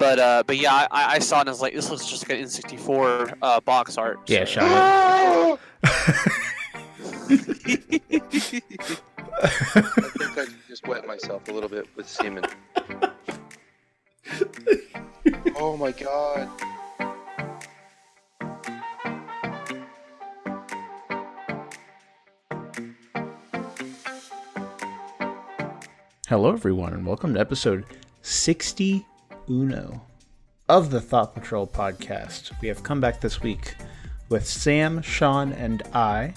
But yeah, I saw it and I was like, this looks just like an N64 box art. Yeah, so. Shawn. I think I just wet myself a little bit with semen. Oh my god. Hello, everyone, and welcome to episode 61 of the Thought Patrol podcast. We have come back this week with Sam, Shawn, and I.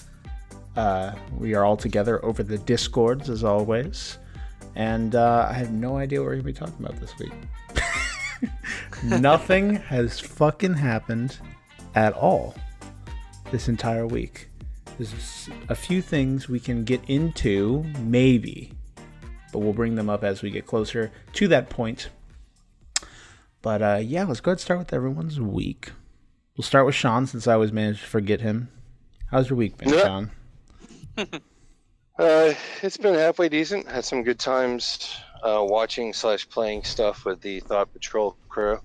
We are all together over the Discords, as always. And I have no idea what we're going to be talking about this week. Nothing has fucking happened at all this entire week. There's a few things we can get into, maybe. But we'll bring them up as we get closer to that point. But yeah, let's go ahead and start with everyone's week. We'll start with Shawn, since I always manage to forget him. How's your week been, Shawn? It's been halfway decent. Had some good times watching/playing stuff with the Thought Patrol crew.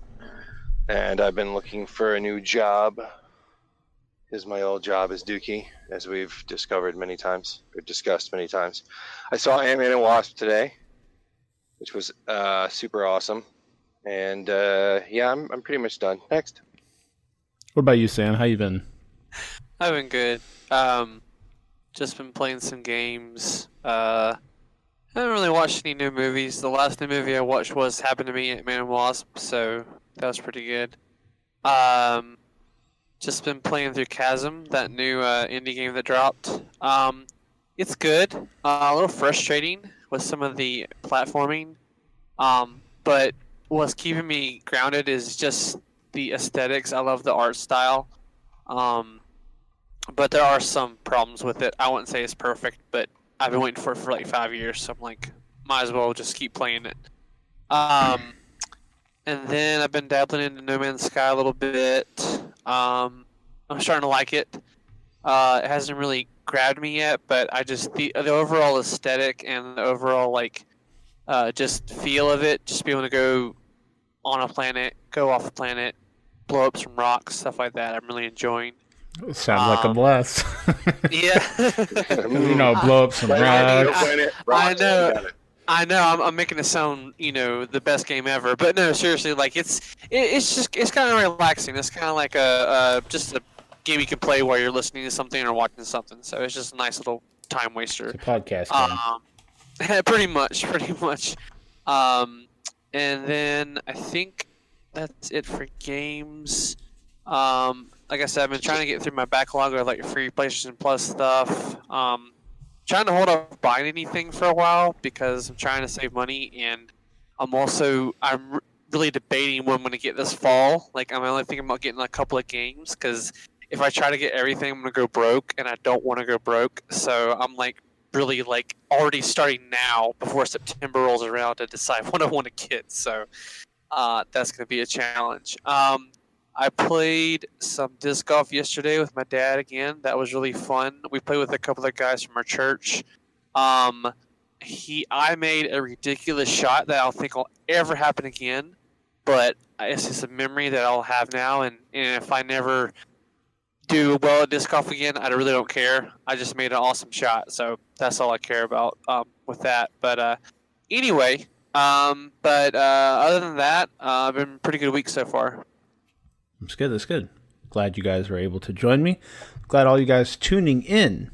And I've been looking for a new job, because my old job is dookie, as we've discovered many times, or discussed many times. I saw Ant-Man and Wasp today, which was super awesome. And yeah, I'm pretty much done. Next. What about you, Sam? How you been? I've been good. Just been playing some games. Haven't really watched any new movies. The last new movie I watched happened to be Ant-Man and Wasp, so that was pretty good. Just been playing through Chasm, that new indie game that dropped. It's good. A little frustrating with some of the platforming. But what's keeping me grounded is just the aesthetics. I love the art style. But there are some problems with it. I wouldn't say it's perfect, but I've been waiting for it for like 5 years, so I'm like, might as well just keep playing it. And then I've been dabbling into No Man's Sky a little bit. I'm starting to like it. It hasn't really grabbed me yet, but I just the overall aesthetic and the overall just feel of it, just be able to go on a planet, go off a planet, blow up some rocks, stuff like that. I'm really enjoying. Sounds like a blast. Yeah. Blow up some rocks. I know. I'm making it sound, the best game ever. But no, seriously, like it's kind of relaxing. It's kind of like just a game you can play while you're listening to something or watching something. So it's just a nice little time waster. It's a podcast game. Pretty much. And then I think that's it for games. Like I said, I've been trying to get through my backlog of like free PlayStation Plus stuff. Trying to hold off buying anything for a while because I'm trying to save money, and I'm really debating what I'm going to get this fall. Like, I'm only thinking about getting a couple of games because if I try to get everything, I'm going to go broke, and I don't want to go broke. So I'm really already starting now before September rolls around to decide what I want to get. So that's going to be a challenge. I played some disc golf yesterday with my dad again. That was really fun. We played with a couple of guys from our church. I made a ridiculous shot that I don't think will ever happen again, but it's just a memory that I'll have now. And if I never do well at disc golf again, I really don't care. I just made an awesome shot, so that's all I care about with that. But anyway, other than that, I've been a pretty good week so far. That's good. Glad you guys were able to join me. Glad all you guys tuning in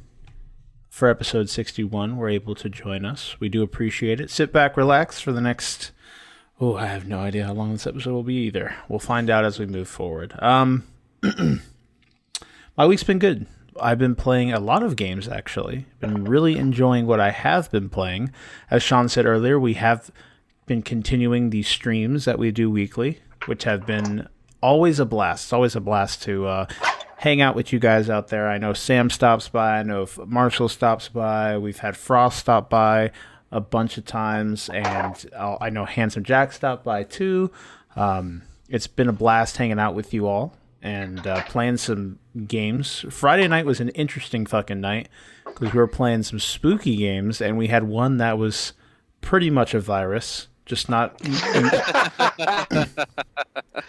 for episode 61 were able to join us. We do appreciate it. Sit back, relax for the next... I have no idea how long this episode will be either. We'll find out as we move forward. My week's been good. I've been playing a lot of games, actually. Been really enjoying what I have been playing. As Shawn said earlier, we have been continuing these streams that we do weekly, which have been... always a blast. It's always a blast to hang out with you guys out there. I know Sam stops by. I know Marshall stops by. We've had Frost stop by a bunch of times. And I know Handsome Jack stopped by too. It's been a blast hanging out with you all and playing some games. Friday night was an interesting fucking night because we were playing some spooky games. And we had one that was pretty much a virus. Just not...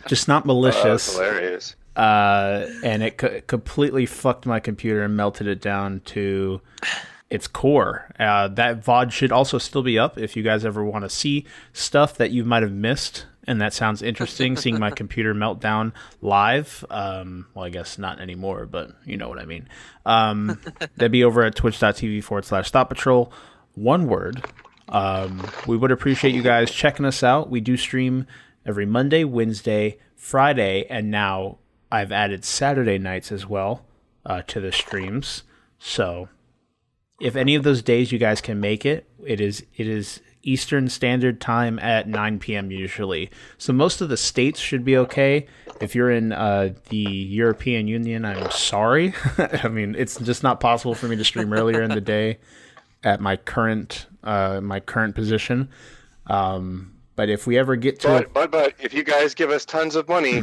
just not malicious. That's hilarious. And it completely fucked my computer and melted it down to its core. That VOD should also still be up if you guys ever want to see stuff that you might have missed. And that sounds interesting, seeing my computer melt down live. Well, I guess not anymore, but you know what I mean. That'd be over at twitch.tv/ThoughtPatrol. One word. We would appreciate you guys checking us out. We do stream every Monday, Wednesday, Friday, and now I've added Saturday nights as well to the streams. So if any of those days you guys can make it, it is Eastern Standard Time at 9 p.m. usually. So most of the states should be okay. If you're in the European Union, I'm sorry. I mean, it's just not possible for me to stream earlier in the day at my current position. But if we ever get to but if you guys give us tons of money,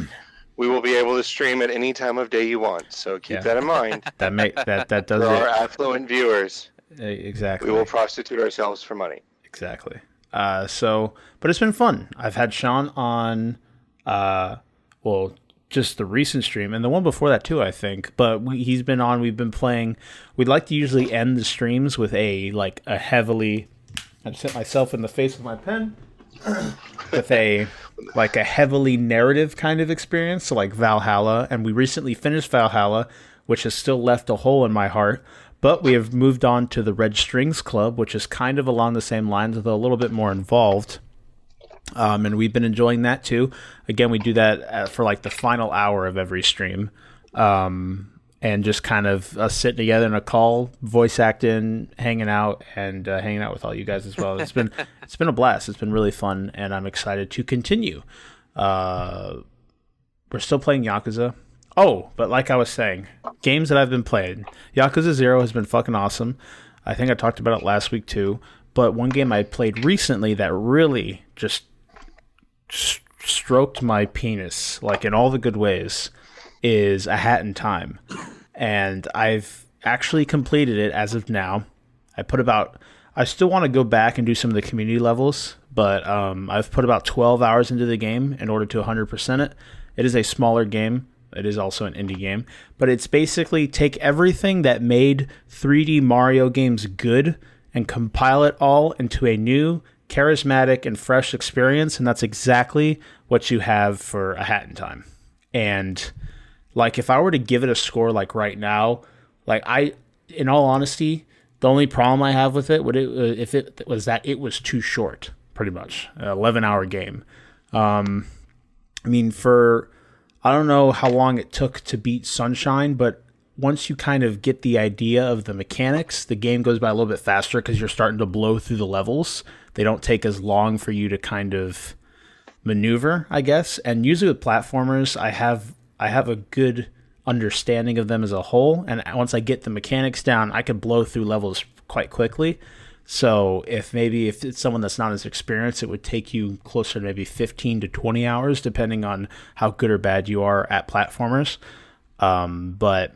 we will be able to stream at any time of day you want. So keep that in mind. that does for it. our affluent viewers. Exactly. We will prostitute ourselves for money. Exactly. But it's been fun. I've had Shawn on, just the recent stream and the one before that too, I think. But he's been on. We've been playing. We'd like to usually end the streams with a heavily. I just hit myself in the face with my pen. With a heavily narrative kind of experience, so like Valhalla, and we recently finished Valhalla, which has still left a hole in my heart. But we have moved on to the Red Strings Club, which is kind of along the same lines, though a little bit more involved. And we've been enjoying that too. Again, we do that for like the final hour of every stream. And just kind of us sitting together in a call, voice acting, hanging out, and hanging out with all you guys as well. It's been a blast. It's been really fun, and I'm excited to continue. We're still playing Yakuza. Oh, but like I was saying, games that I've been playing. Yakuza 0 has been fucking awesome. I think I talked about it last week too. But one game I played recently that really just stroked my penis, like in all the good ways, is A Hat in Time. And I've actually completed it as of now. I still want to go back and do some of the community levels, but I've put about 12 hours into the game in order to 100% it. It is a smaller game. It is also an indie game, but it's basically take everything that made 3D Mario games good and compile it all into a new, charismatic, and fresh experience, and that's exactly what you have for A Hat in Time. And like, if I were to give it a score like right now, in all honesty, the only problem I have with it if it was that it was too short, pretty much, an 11-hour game. I mean, I don't know how long it took to beat Sunshine, but once you kind of get the idea of the mechanics, the game goes by a little bit faster because you're starting to blow through the levels. They don't take as long for you to kind of maneuver, I guess. And usually with platformers, I have a good understanding of them as a whole, and once I get the mechanics down, I can blow through levels quite quickly. So if it's someone that's not as experienced, it would take you closer to maybe 15 to 20 hours, depending on how good or bad you are at platformers. But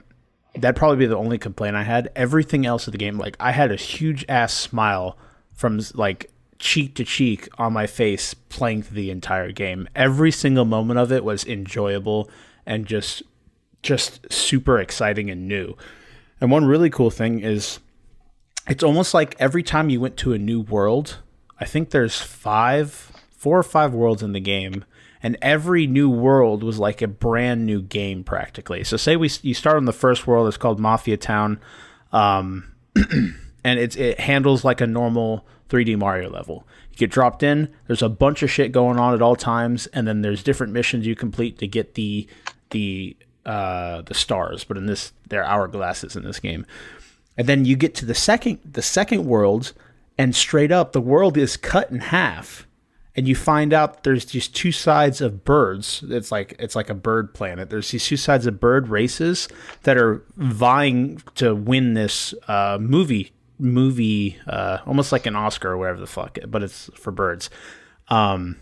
that'd probably be the only complaint I had. Everything else of the game, like, I had a huge ass smile from like cheek to cheek on my face playing through the entire game. Every single moment of it was enjoyable and just super exciting and new. And one really cool thing is, it's almost like every time you went to a new world, I think there's 4 or 5 worlds in the game, and every new world was like a brand new game practically. So say you start on the first world, it's called Mafia Town, and it handles like a normal 3D Mario level. You get dropped in, there's a bunch of shit going on at all times, and then there's different missions you complete to get the stars, but in this, they're hourglasses in this game. And then you get to the second world, and straight up, the world is cut in half, and you find out there's just two sides of birds. It's like a bird planet. There's these two sides of bird races that are vying to win this movie, almost like an Oscar or whatever the fuck, but it's for birds. And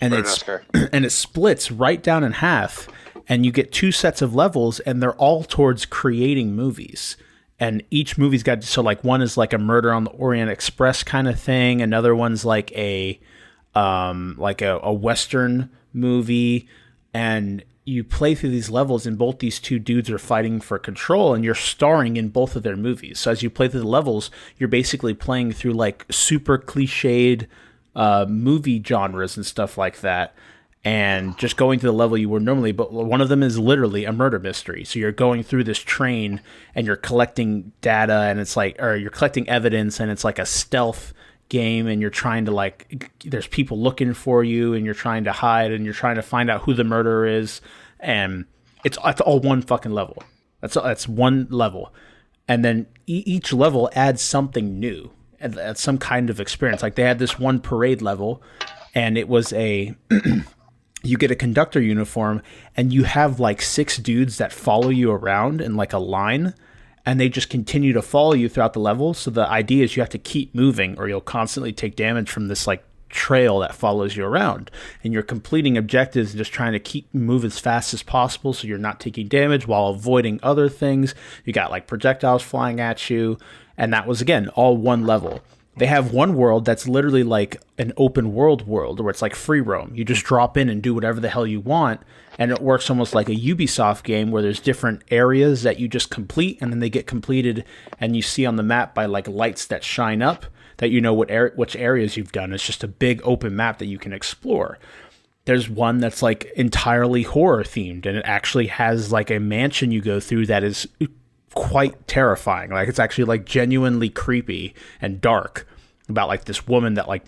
it splits right down in half, and you get 2 sets of levels, and they're all towards creating movies. And each movie's got, so like one is like a Murder on the Orient Express kind of thing. Another one's like a Western movie, and you play through these levels, and both these two dudes are fighting for control, and you're starring in both of their movies. So as you play through the levels, you're basically playing through like super cliched movie genres and stuff like that, and just going to the level you would normally. But one of them is literally a murder mystery. So you're going through this train and you're collecting data, and it's like, or you're collecting evidence, and it's like a stealth game, and you're trying to like, there's people looking for you, and you're trying to hide, and you're trying to find out who the murderer is, and it's all one fucking level. That's one level, and then each level adds something new, and some kind of experience. Like they had this one parade level, and it was a you get a conductor uniform, and you have like 6 dudes that follow you around in like a line, and they just continue to follow you throughout the level. So the idea is you have to keep moving, or you'll constantly take damage from this like trail that follows you around. And you're completing objectives and just trying to move as fast as possible so you're not taking damage while avoiding other things. You got like projectiles flying at you, and that was, again, all one level. They have one world that's literally like an open world where it's like free roam. You just drop in and do whatever the hell you want, and it works almost like a Ubisoft game where there's different areas that you just complete, and then they get completed, and you see on the map by like lights that shine up that you know which areas you've done. It's just a big open map that you can explore. There's one that's like entirely horror themed, and it actually has like a mansion you go through that is quite terrifying. Like it's actually like genuinely creepy and dark, about like this woman that like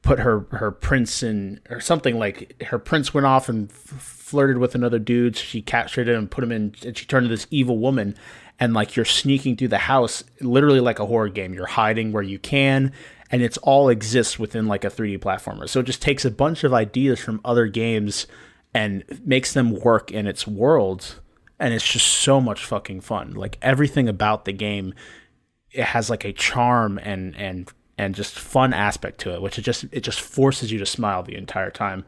put her prince in, or something, like her prince went off and flirted with another dude. So she captured him and put him in, and she turned into this evil woman. And like you're sneaking through the house, literally like a horror game. You're hiding where you can, and it's all exists within like a 3D platformer. So it just takes a bunch of ideas from other games and makes them work in its world. And it's just so much fucking fun. Like everything about the game, it has like a charm and just fun aspect to it, which it just forces you to smile the entire time.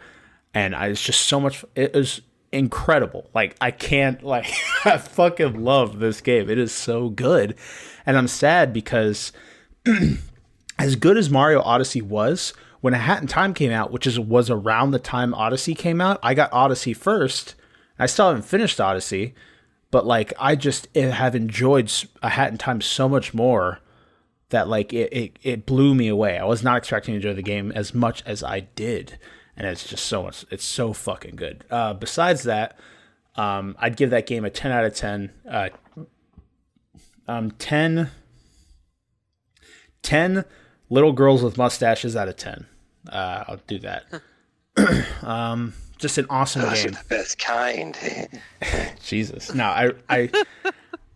And it's just so much. It is incredible. Like I can't like I fucking love this game. It is so good, and I'm sad because as good as Mario Odyssey was, when A Hat in Time came out, which was around the time Odyssey came out, I got Odyssey first. I still haven't finished Odyssey, but like I just have enjoyed A Hat in Time so much more that like it blew me away. I was not expecting to enjoy the game as much as I did, and it's just so much. It's so fucking good. Besides that, I'd give that game a 10 out of 10. 10 little girls with mustaches out of 10. I'll do that. Just an awesome game. The best kind. Jesus. No,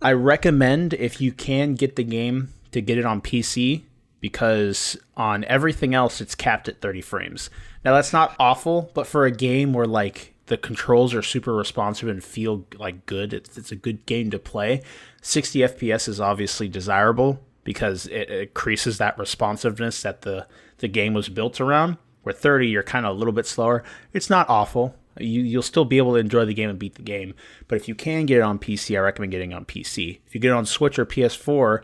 I recommend, if you can get the game, to get it on PC, because on everything else it's capped at 30 frames. Now that's not awful, but for a game where like the controls are super responsive and feel like good, it's a good game to play. 60 FPS is obviously desirable because it increases that responsiveness that the game was built around. Where 30, you're kind of a little bit slower. It's not awful. You'll still be able to enjoy the game and beat the game. But if you can get it on PC, I recommend getting it on PC. If you get it on Switch or PS4,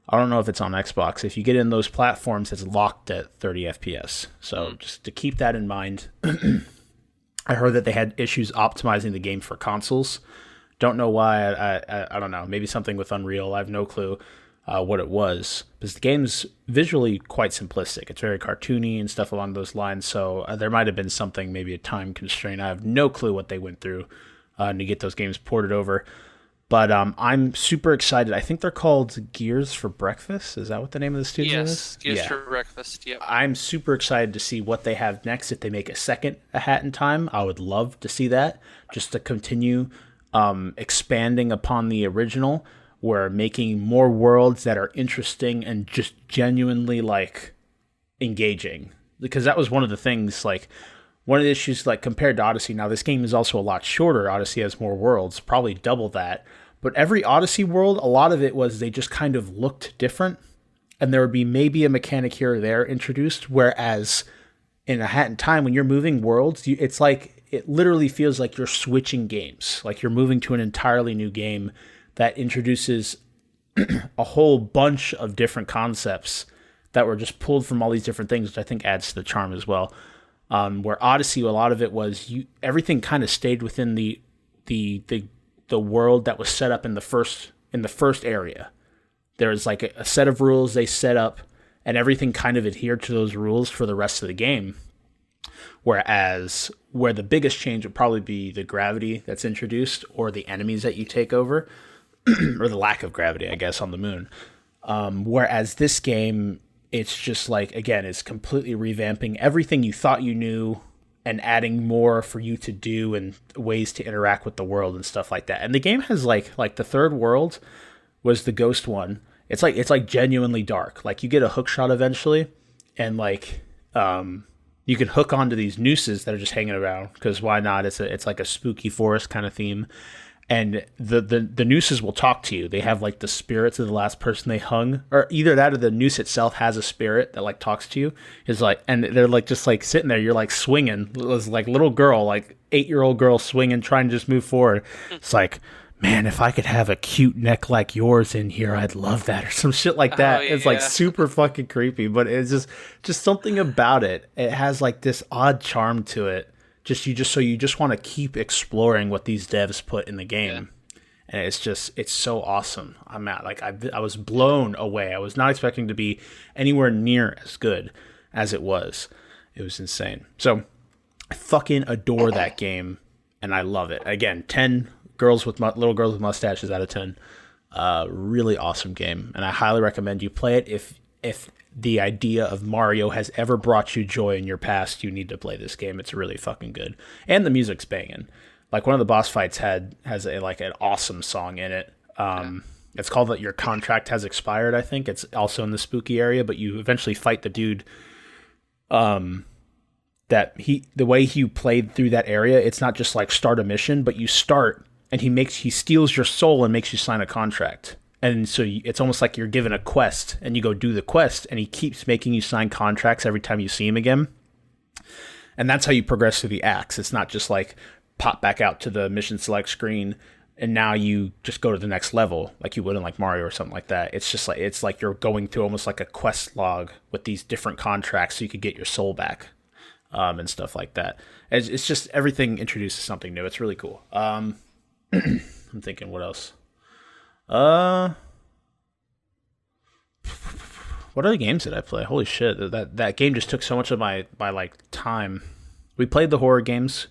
I don't know if it's on Xbox. If you get in those platforms, it's locked at 30 FPS. So just to keep that in mind. I heard that they had issues optimizing the game for consoles. Don't know why. I don't know. Maybe something with Unreal. I have no clue what it was. Because the game's visually quite simplistic. It's very cartoony and stuff along those lines. So there might have been something, maybe a time constraint. I have no clue what they went through to get those games ported over. But I'm super excited. I think they're called Gears for Breakfast. Is that what the name of the studio is? Yes, Gears for Breakfast, yep. I'm super excited to see what they have next. If they make a second A Hat in Time, I would love to see that. Just to continue expanding upon the original. We're making more worlds that are interesting and just genuinely like engaging. Because that was one of the things, like one of the issues, like compared to Odyssey. Now this game is also a lot shorter. Odyssey has more worlds, probably double that. But every Odyssey world, a lot of it was they just kind of looked different. And there would be maybe a mechanic here or there introduced. Whereas in A Hat in Time, when you're moving worlds, it's like, it literally feels like you're switching games. Like you're moving to an entirely new game that introduces a whole bunch of different concepts that were just pulled from all these different things, which I think adds to the charm as well. Where Odyssey, a lot of it was everything kind of stayed within the world that was set up in the first area. There's like a set of rules they set up, and everything kind of adhered to those rules for the rest of the game. Whereas where the biggest change would probably be the gravity that's introduced, or the enemies that you take over, or the lack of gravity, I guess, on the moon. Whereas this game, it's just like, again, it's completely revamping everything you thought you knew and adding more for you to do and ways to interact with the world and stuff like that. And the game has like the third world was the ghost one. It's like genuinely dark. Like you get a hook shot eventually, and like you can hook onto these nooses that are just hanging around, because why not? It's like a spooky forest kind of theme. And the nooses will talk to you. They have like the spirits of the last person they hung, or either that or the noose itself has a spirit that like talks to you. Is like, and they're like just like sitting there. You're like swinging, it's like little girl, like 8-year-old girl swinging, trying to just move forward. It's like, man, if I could have a cute neck like yours in here, I'd love that, or some shit like that. It's like super fucking creepy, but it's just something about it. It has like this odd charm to it. You just want to keep exploring what these devs put in the game. And it's so awesome. I was blown away. I was not expecting to be anywhere near as good as it was. It was insane. So I fucking adore that game, and I love it. Again, 10 little girls with mustaches out of 10. Really awesome game, and I highly recommend you play it. If the idea of Mario has ever brought you joy in your past, you need to play this game. It's really fucking good, and the music's banging. Like one of the boss fights has an awesome song in it. It's called that Your Contract Has Expired. I think it's also in the spooky area, but you eventually fight the dude. The way he played through that area, it's not just like start a mission, but you start and he steals your soul and makes you sign a contract. And so it's almost like you're given a quest, and you go do the quest, and he keeps making you sign contracts every time you see him again. And that's how you progress through the acts. It's not just like pop back out to the mission select screen, and now you just go to the next level like you would in like Mario or something like that. It's just like, it's like you're going through almost like a quest log with these different contracts so you could get your soul back, and stuff like that. It's just everything introduces something new. It's really cool. I'm thinking, what else? What other games did I play? Holy shit, that game just took so much of my like time. We played the horror games.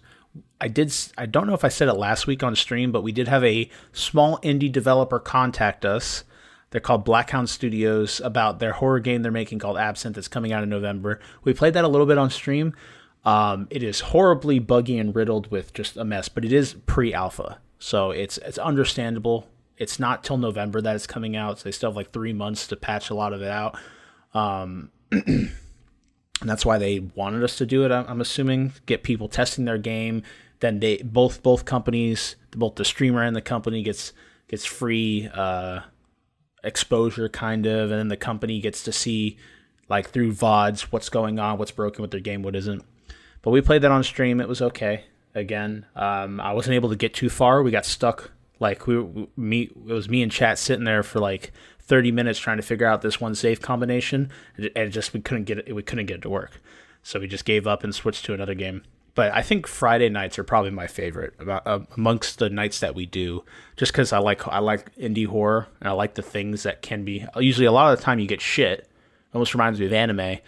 I don't know if I said it last week on stream, but we did have a small indie developer contact us. They're called Blackhound Studios, about their horror game they're making called Absinthe that's coming out in November. We played that a little bit on stream. It is horribly buggy and riddled with just a mess, but it is pre-alpha, so it's understandable. It's not till November that it's coming out, so they still have like 3 months to patch a lot of it out. And that's why they wanted us to do it, I'm assuming, get people testing their game. Then they both companies, both the streamer and the company gets free exposure, kind of, and then the company gets to see, like through VODs, what's going on, what's broken with their game, what isn't. But we played that on stream. It was okay. Again, I wasn't able to get too far. We got stuck. Like it was me and chat sitting there for like 30 minutes trying to figure out this one save combination, and just we couldn't get it to work. So we just gave up and switched to another game. But I think Friday nights are probably my favorite amongst the nights that we do, just because I like indie horror, and I like the things that can be. Usually, a lot of the time you get shit. It almost reminds me of anime,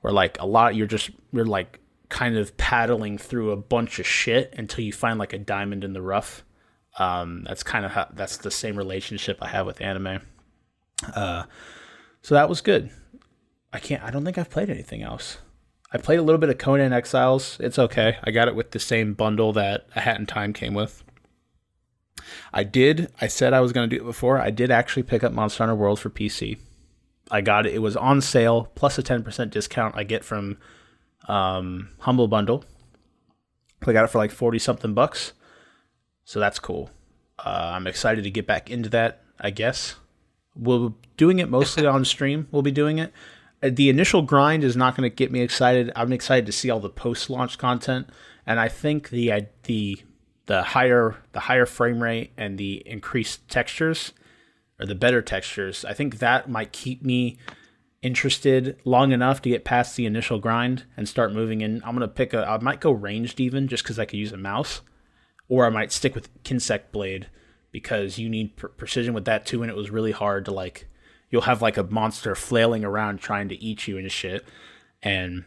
where like a lot you're like kind of paddling through a bunch of shit until you find like a diamond in the rough. That's the same relationship I have with anime. So that was good. I don't think I've played anything else. I played a little bit of Conan Exiles. It's okay. I got it with the same bundle that A Hat in Time came with. I said I was going to do it before. I did actually pick up Monster Hunter World for PC. I got it. It was on sale, plus a 10% discount I get from Humble Bundle. I got it for like 40-something bucks. So that's cool. I'm excited to get back into that, I guess. We're doing it mostly on stream. We'll be doing it. The initial grind is not going to get me excited. I'm excited to see all the post-launch content, and I think the higher frame rate and the increased textures, or the better textures, I think that might keep me interested long enough to get past the initial grind and start moving in, I'm going to I might go ranged even just because I could use a mouse, or I might stick with Kinsect Blade because you need precision with that too, and it was really hard to like, you'll have like a monster flailing around trying to eat you and shit, and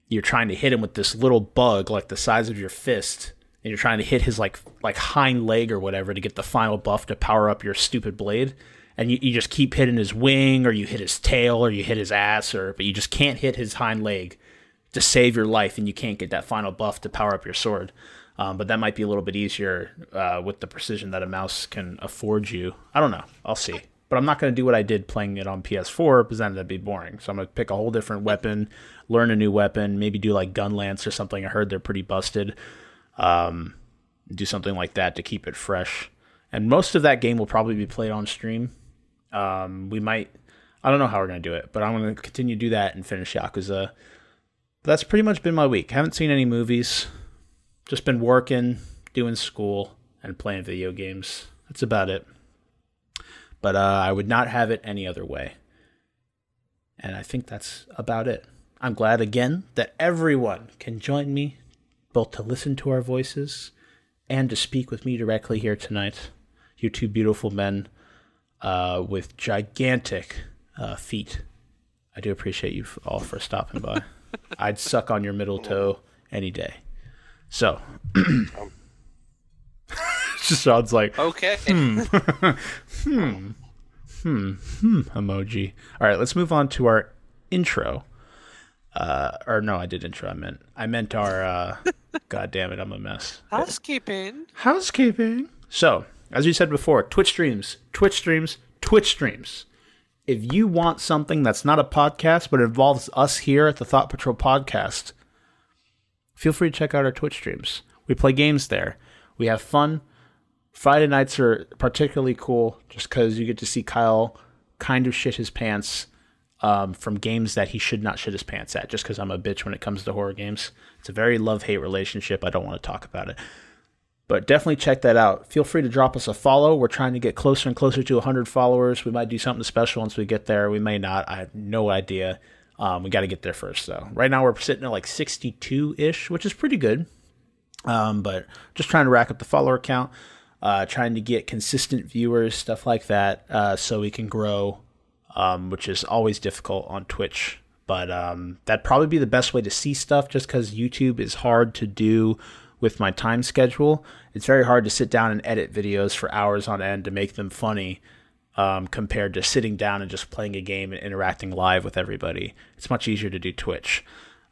you're trying to hit him with this little bug like the size of your fist, and you're trying to hit his like hind leg or whatever to get the final buff to power up your stupid blade. And you just keep hitting his wing, or you hit his tail, or you hit his ass, but you just can't hit his hind leg to save your life, and you can't get that final buff to power up your sword. But that might be a little bit easier with the precision that a mouse can afford you. I don't know. I'll see. But I'm not going to do what I did playing it on PS4 because then that'd be boring. So I'm going to pick a whole different weapon, learn a new weapon, maybe do like Gun Lance or something. I heard they're pretty busted. Do something like that to keep it fresh. And most of that game will probably be played on stream. We might, I don't know how we're going to do it, but I'm going to continue to do that and finish Yakuza. But that's pretty much been my week. Haven't seen any movies. Just been working, doing school, and playing video games. That's about it. But I would not have it any other way. And I think that's about it. I'm glad again that everyone can join me, both to listen to our voices and to speak with me directly here tonight. You two beautiful men. With gigantic feet. I do appreciate you all for stopping by. I'd suck on your middle toe any day. So, just sounds like okay. Emoji. All right, let's move on to our intro. Or no, I did intro. I meant our. God damn it, I'm a mess. Housekeeping. So, as we said before, Twitch streams. If you want something that's not a podcast but involves us here at the Thought Patrol Podcast, feel free to check out our Twitch streams. We play games there. We have fun. Friday nights are particularly cool just because you get to see Kyle kind of shit his pants from games that he should not shit his pants at, just because I'm a bitch when it comes to horror games. It's a very love-hate relationship. I don't want to talk about it. But definitely check that out. Feel free to drop us a follow. We're trying to get closer and closer to 100 followers. We might do something special once we get there. We may not. I have no idea. We got to get there first, though. Right now, we're sitting at like 62-ish, which is pretty good. But just trying to rack up the follower count, trying to get consistent viewers, stuff like that, so we can grow, which is always difficult on Twitch. But that'd probably be the best way to see stuff, just because YouTube is hard to do with my time schedule. It's very hard to sit down and edit videos for hours on end to make them funny compared to sitting down and just playing a game and interacting live with everybody. It's much easier to do Twitch.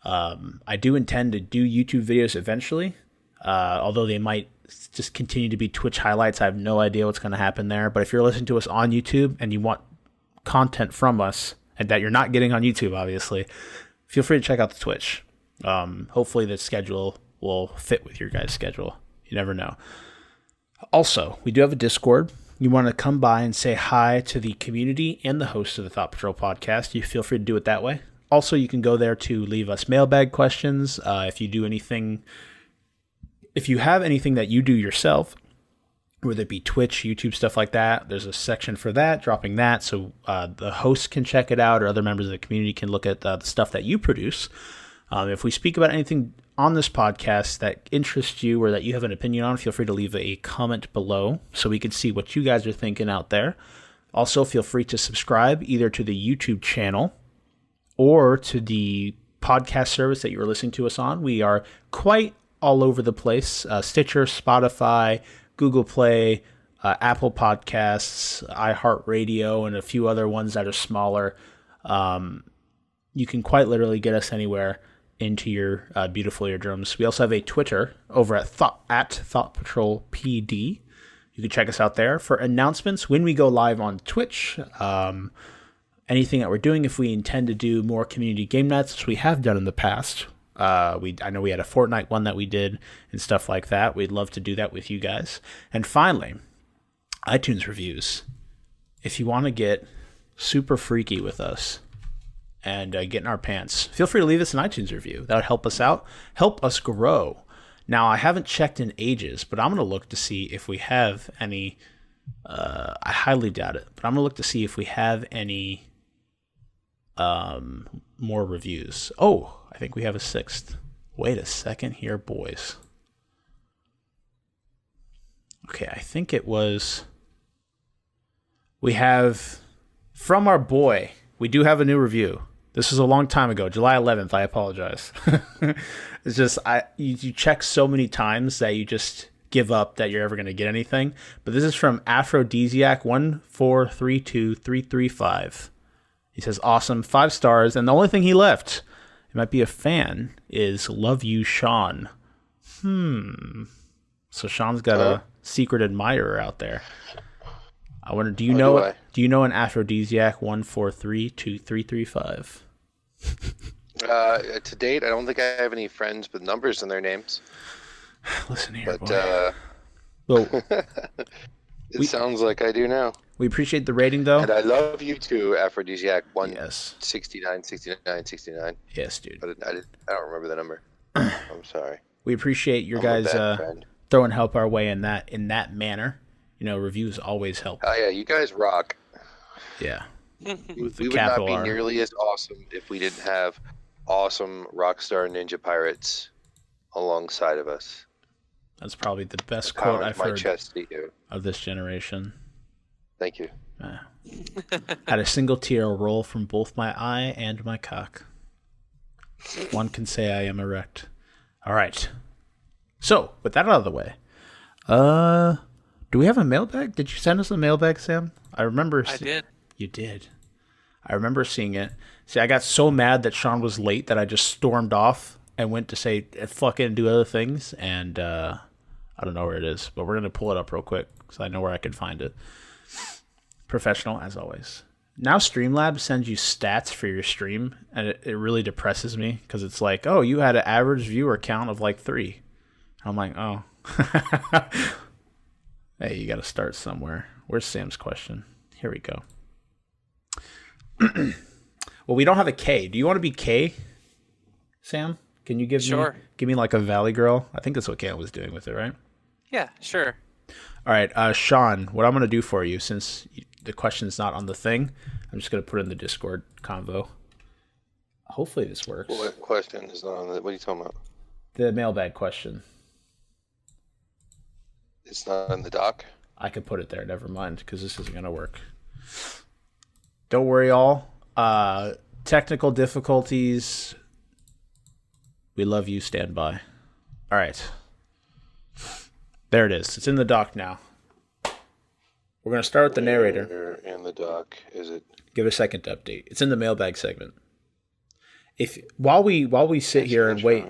I do intend to do YouTube videos eventually, although they might just continue to be Twitch highlights. I have no idea what's going to happen there. But if you're listening to us on YouTube and you want content from us and that you're not getting on YouTube, obviously, feel free to check out the Twitch. Hopefully the schedule will fit with your guys' schedule. You never know. Also, we do have a Discord. You want to come by and say hi to the community and the host of the Thought Patrol podcast, you feel free to do it that way. Also, you can go there to leave us mailbag questions. If you have anything that you do yourself, whether it be Twitch, YouTube, stuff like that, there's a section for that, dropping that, so the host can check it out, or other members of the community can look at the stuff that you produce. If we speak about anything on this podcast that interests you or that you have an opinion on, feel free to leave a comment below so we can see what you guys are thinking out there. Also, feel free to subscribe either to the YouTube channel or to the podcast service that you are listening to us on. We are quite all over the place. Stitcher, Spotify, Google Play, Apple Podcasts, iHeartRadio, and a few other ones that are smaller. You can quite literally get us anywhere into your beautiful eardrums. We also have a Twitter over at ThoughtPatrolPD. You can check us out there for announcements when we go live on Twitch. Anything that we're doing, if we intend to do more community game nights, which we have done in the past. I know we had a Fortnite one that we did and stuff like that. We'd love to do that with you guys. And finally, iTunes reviews. If you want to get super freaky with us and get in our pants, feel free to leave us an iTunes review. That would help us out, help us grow. Now, I haven't checked in ages, but I'm going to look to see if we have any. I highly doubt it, but I'm going to look to see if we have any more reviews. Oh, I think we have a sixth. Wait a second here, boys. Okay, I think it was... We have... From our boy, we do have a new review. This was a long time ago, July 11th. I apologize. It's just you check so many times that you just give up that you're ever going to get anything. But this is from Aphrodisiac 1432335. He says, awesome, 5 stars. And the only thing he left, he might be a fan, is love you, Shawn. So Shawn's got a secret admirer out there. I wonder, do you know an Aphrodisiac 1432335? To date, I don't think I have any friends with numbers in their names. Listen here, but boy. Well, it sounds like I do now. We appreciate the rating, though. And I love you too, Aphrodisiac 16969. Yes, dude. But I don't remember the number. I'm sorry. We appreciate your guys throwing help our way in that manner. You know, reviews always help. Oh yeah, you guys rock. Yeah. We would not be nearly as awesome if we didn't have awesome Rockstar Ninja Pirates alongside of us. That's probably the best quote I've heard chest to you. Of this generation. Thank you. Had a single tear roll from both my eye and my cock. One can say I am erect. All right. So, with that out of the way, do we have a mailbag? Did you send us a mailbag, Sam? I remember. I did. You did. I remember seeing it. See, I got so mad that Shawn was late that I just stormed off and went to say fucking do other things, and I don't know where it is, but we're gonna pull it up real quick because I know where I can find it. Professional as always. Now Streamlabs sends you stats for your stream, and it really depresses me because it's like, oh, you had an average viewer count of like 3. I'm like, oh. Hey, you got to start somewhere. Where's Sam's question? Here we go. Well, we don't have a K. Do you want to be K, Sam? Can you give me like a Valley Girl? I think that's what Caitlyn was doing with it, right? Yeah, sure. All right, Shawn, what I'm going to do for you, since the question's not on the thing, I'm just going to put it in the Discord convo. Hopefully this works. What question is not on the... What are you talking about? The mailbag question. It's not in the doc? I can put it there. Never mind, because this isn't going to work. Don't worry, all. Technical difficulties. We love you. Stand by. All right. There it is. It's in the doc now. We're going to start with the narrator. Where in the doc is it? Give a second to update. It's in the mailbag segment. If while we sit here and wait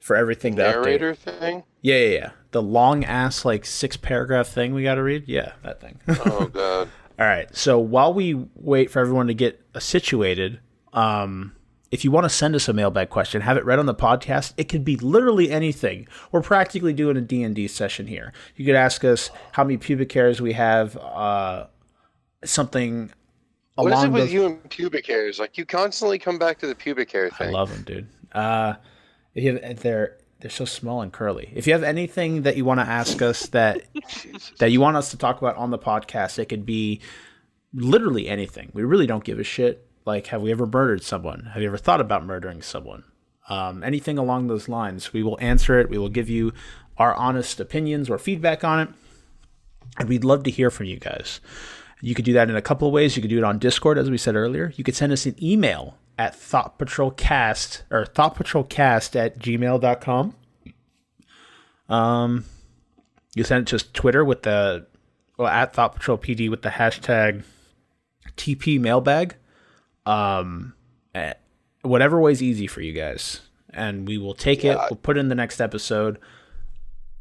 for everything to update. Narrator thing? Yeah. The long ass like 6-paragraph thing we got to read. Yeah, that thing. Oh god. All right. So while we wait for everyone to get situated, if you want to send us a mailbag question, have it read on the podcast. It could be literally anything. We're practically doing a D&D session here. You could ask us how many pubic hairs we have, something along What is it with you and pubic hairs? Like, you constantly come back to the pubic hair thing. I love them, dude. If you have, they're so small and curly. If you have anything that you want to ask us that that you want us to talk about on the podcast, it could be literally anything. We really don't give a shit. Like, have we ever murdered someone? Have you ever thought about murdering someone? Anything along those lines, we will answer it. We will give you our honest opinions or feedback on it. And we'd love to hear from you guys. You could do that in a couple of ways. You could do it on Discord, as we said earlier. You could send us an email at thoughtpatrolcast@gmail.com. You send it to Twitter with at thoughtpatrolpd with the hashtag TPmailbag. Whatever way's easy for you guys, and we will take it. We'll put it in the next episode,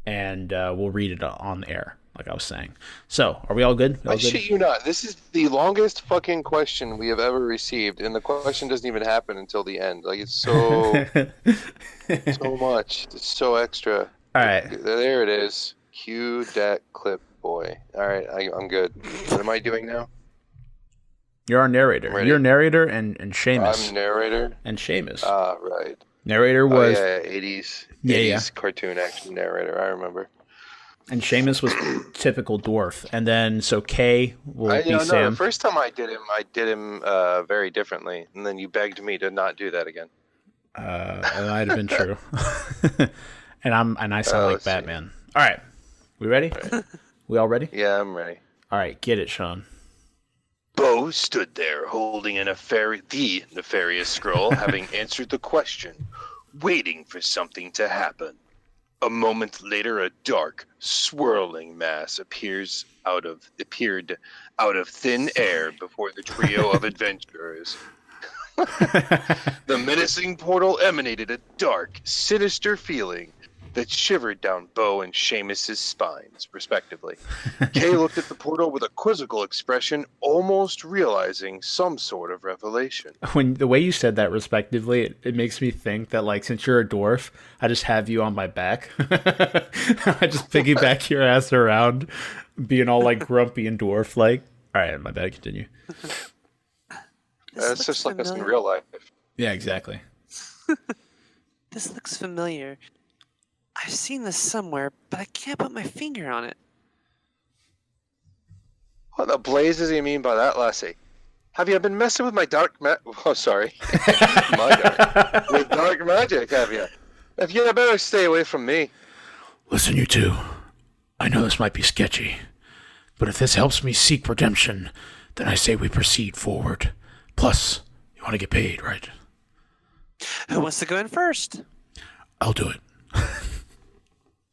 and we'll read it on air, like I was saying. So, are we all good? I shit you not. This is the longest fucking question we have ever received, and the question doesn't even happen until the end. Like, it's so so much. It's so extra. All right, there it is. Cue that clip, boy. All right, I'm good. What am I doing now? You're our narrator. You're narrator and Seamus. I'm narrator. And Seamus. Right. Narrator was... 80s cartoon action narrator. I remember. And Seamus was typical dwarf. And then, so Kay will be Sam. No, the first time I did him very differently. And then you begged me to not do that again. That might have been true. and I sound like Batman. All right. We ready? Right. We all ready? Yeah, I'm ready. All right. Get it, Shawn. Bo stood there holding the nefarious scroll, having answered the question, waiting for something to happen. A moment later, a dark, swirling mass appeared out of thin air before the trio of adventurers. The menacing portal emanated a dark, sinister feeling that shivered down Bo and Seamus's spines, respectively. Kay looked at the portal with a quizzical expression, almost realizing some sort of revelation. When the way you said that, respectively, it makes me think that, like, since you're a dwarf, I just have you on my back. I just piggyback your ass around, being all like grumpy and dwarf-like. All right, my bad. Continue. It's just like us in real life. Yeah, exactly. This looks familiar. I've seen this somewhere, but I can't put my finger on it. What the blazes do you mean by that, lassie? Have you been messing with my dark magic? Oh, sorry. With dark magic, have you? If you better stay away from me. Listen, you two. I know this might be sketchy, but if this helps me seek redemption, then I say we proceed forward. Plus, you want to get paid, right? Who wants to go in first? I'll do it.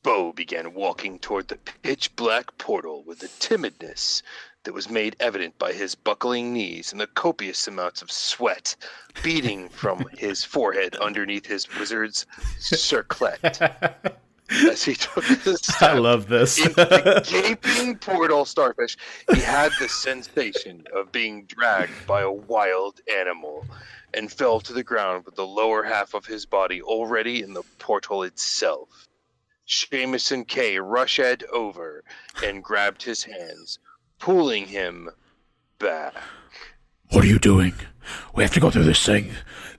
Bo began walking toward the pitch-black portal with a timidness that was made evident by his buckling knees and the copious amounts of sweat beading from his forehead underneath his wizard's circlet. As he took the step I love this. into the gaping portal starfish, he had the sensation of being dragged by a wild animal and fell to the ground with the lower half of his body already in the portal itself. Seamus and Kay rushed over and grabbed his hands, pulling him back. What are you doing? We have to go through this thing.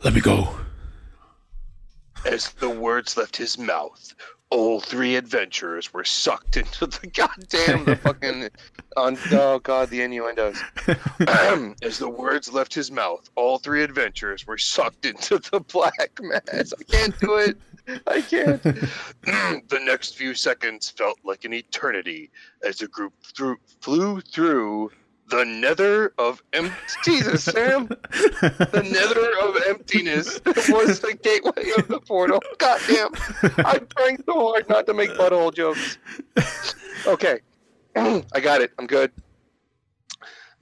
Let me go. As the words left his mouth, all three adventurers were sucked into the innuendos. As the words left his mouth, all three adventurers were sucked into the black mass. I can't do it. I can't. The next few seconds felt like an eternity as the group flew through the nether of Jesus, Sam. The nether of emptiness was the gateway of the portal. Goddamn. I'm trying so hard not to make butthole jokes. Okay. I got it. I'm good.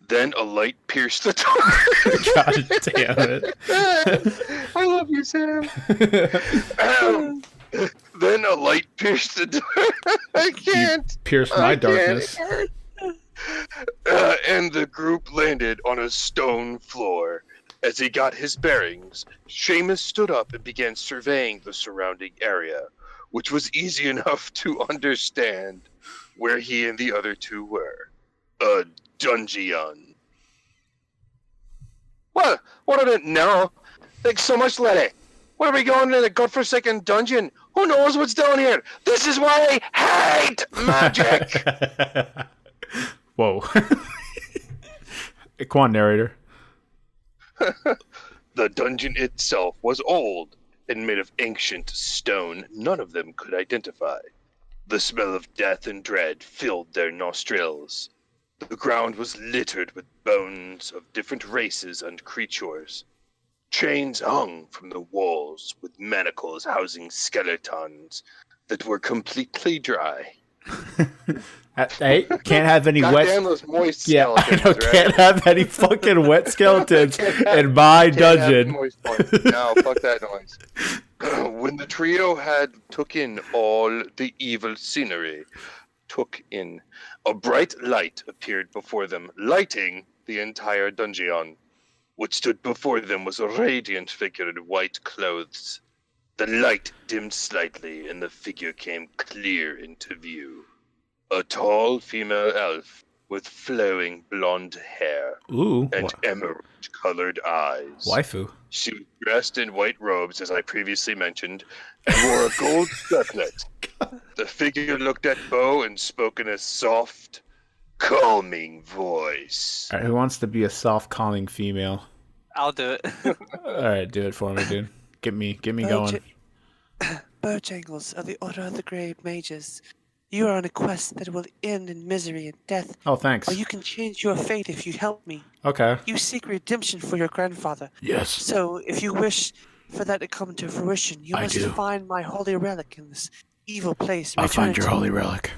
Then a light pierced the dark. God damn it. I love you, Sam. Then a light pierced the dark. I can't. You pierced my darkness. And the group landed on a stone floor. As he got his bearings, Seamus stood up and began surveying the surrounding area, which was easy enough to understand where he and the other two were. A dungeon. What are it now? Thanks so much, Letty. What are we going in a godforsaken dungeon? Who knows what's down here? This is why I hate magic! Whoa. Come on, narrator. The dungeon itself was old and made of ancient stone none of them could identify. The smell of death and dread filled their nostrils. The ground was littered with bones of different races and creatures. Chains hung from the walls with manacles housing skeletons that were completely dry. Hey, can't have any Goddamn wet. those moist Yeah, I skeletons, know. right? Can't have any fucking wet skeletons in my dungeon. No, fuck that noise. When the trio had took in all the evil scenery, a bright light appeared before them, lighting the entire dungeon. What stood before them was a radiant figure in white clothes. The light dimmed slightly, and the figure came clear into view. A tall female elf, with flowing blonde hair Ooh, and emerald-colored eyes. waifu. She was dressed in white robes, as I previously mentioned, and wore a gold circlet. The figure looked at Bo and spoke in a soft, calming voice. All right, who wants to be a soft, calming female? I'll do it. All right, do it for me, dude. Get me going. Bojangles of the Order of the Grey Mages. You are on a quest that will end in misery and death, Oh, thanks. or you can change your fate if you help me. Okay. You seek redemption for your grandfather. Yes. So, if you wish for that to come to fruition, you I must do. find my holy relic in this evil place. I'll Return find your it to holy me. relic.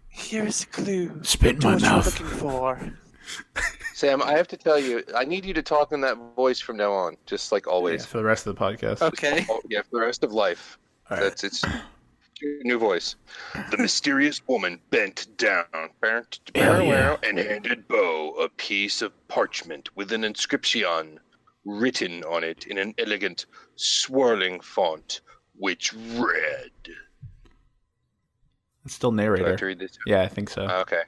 Here is a clue. Spit in to my what mouth. you're looking for. Sam, I have to tell you, I need you to talk in that voice from now on, just like Yeah, always. for the rest of the podcast. Okay. Oh, yeah, for the rest of life. All right. It's your new voice. The mysterious woman bent down Hell yeah. and handed Bo a piece of parchment with an inscription written on it in an elegant, swirling font, which read... It's still Do I have narrator. to read this? Yeah, I think so. Okay.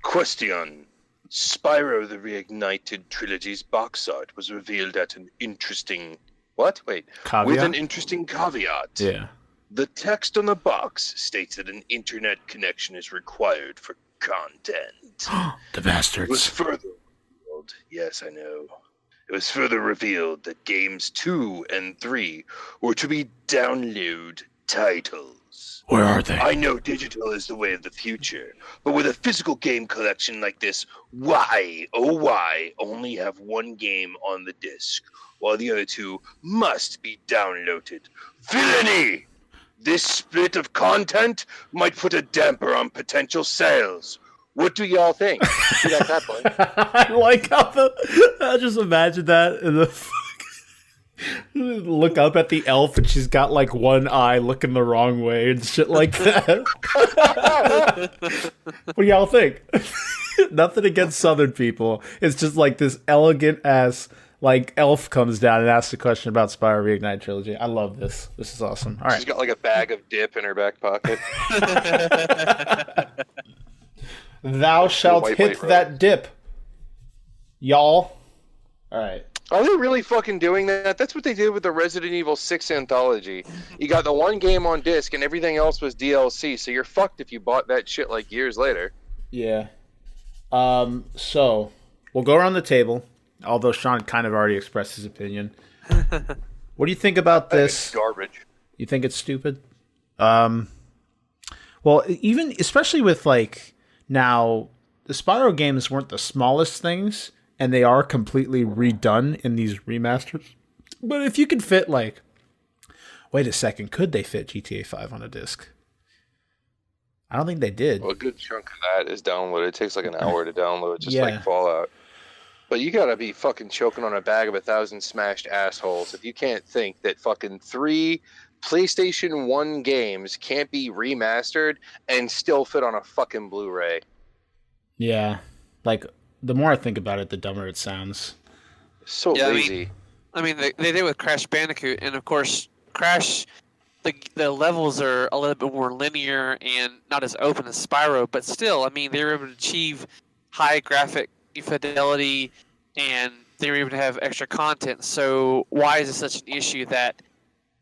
Question. Spyro the Reignited Trilogy's box art was revealed at an interesting... What? Wait. Caveat? With an interesting caveat. Yeah. The text on the box states that an internet connection is required for content. The It was bastards. further revealed... Yes, I know. It was further revealed that games 2 and 3 were to be download titles. Where are they? I know digital is the way of the future, but with a physical game collection like this, why, oh why, only have one game on the disc, while the other two must be downloaded? Villainy! This split of content might put a damper on potential sales. What do y'all think? See that cat boy? I like how I just imagine that in the look up at the elf and she's got like one eye looking the wrong way and shit like that. What do y'all think? Nothing against Southern people. It's just like this elegant ass like elf comes down and asks a question about Spyro Reignite Trilogy. I love this. This is awesome. All She's right. got like a bag of dip in her back pocket. Thou shalt white, hit white that dip. Y'all. All right. Are they really fucking doing that? That's what they did with the Resident Evil 6 anthology. You got the one game on disc and everything else was DLC, so you're fucked if you bought that shit like years later. Yeah. So we'll go around the table, although Shawn kind of already expressed his opinion. What do you think about It's this? garbage. You think it's stupid? Well, even especially with like now, the Spyro games weren't the smallest things, and they are completely redone in these remasters. But if you could fit like, wait a second, could they fit GTA 5 on a disc? I don't think they did. Well, a good chunk of that is downloaded. It takes like an hour to download, just Yeah. like Fallout. But you gotta be fucking choking on a bag of 1,000 smashed assholes if you can't think that fucking 3 PlayStation 1 games can't be remastered and still fit on a fucking Blu-ray. Yeah, like the more I think about it, the dumber it sounds. So Yeah, lazy. I mean, they did with Crash Bandicoot, and of course, Crash, the levels are a little bit more linear and not as open as Spyro, but still, I mean, they were able to achieve high graphic fidelity, and they were able to have extra content. So why is it such an issue that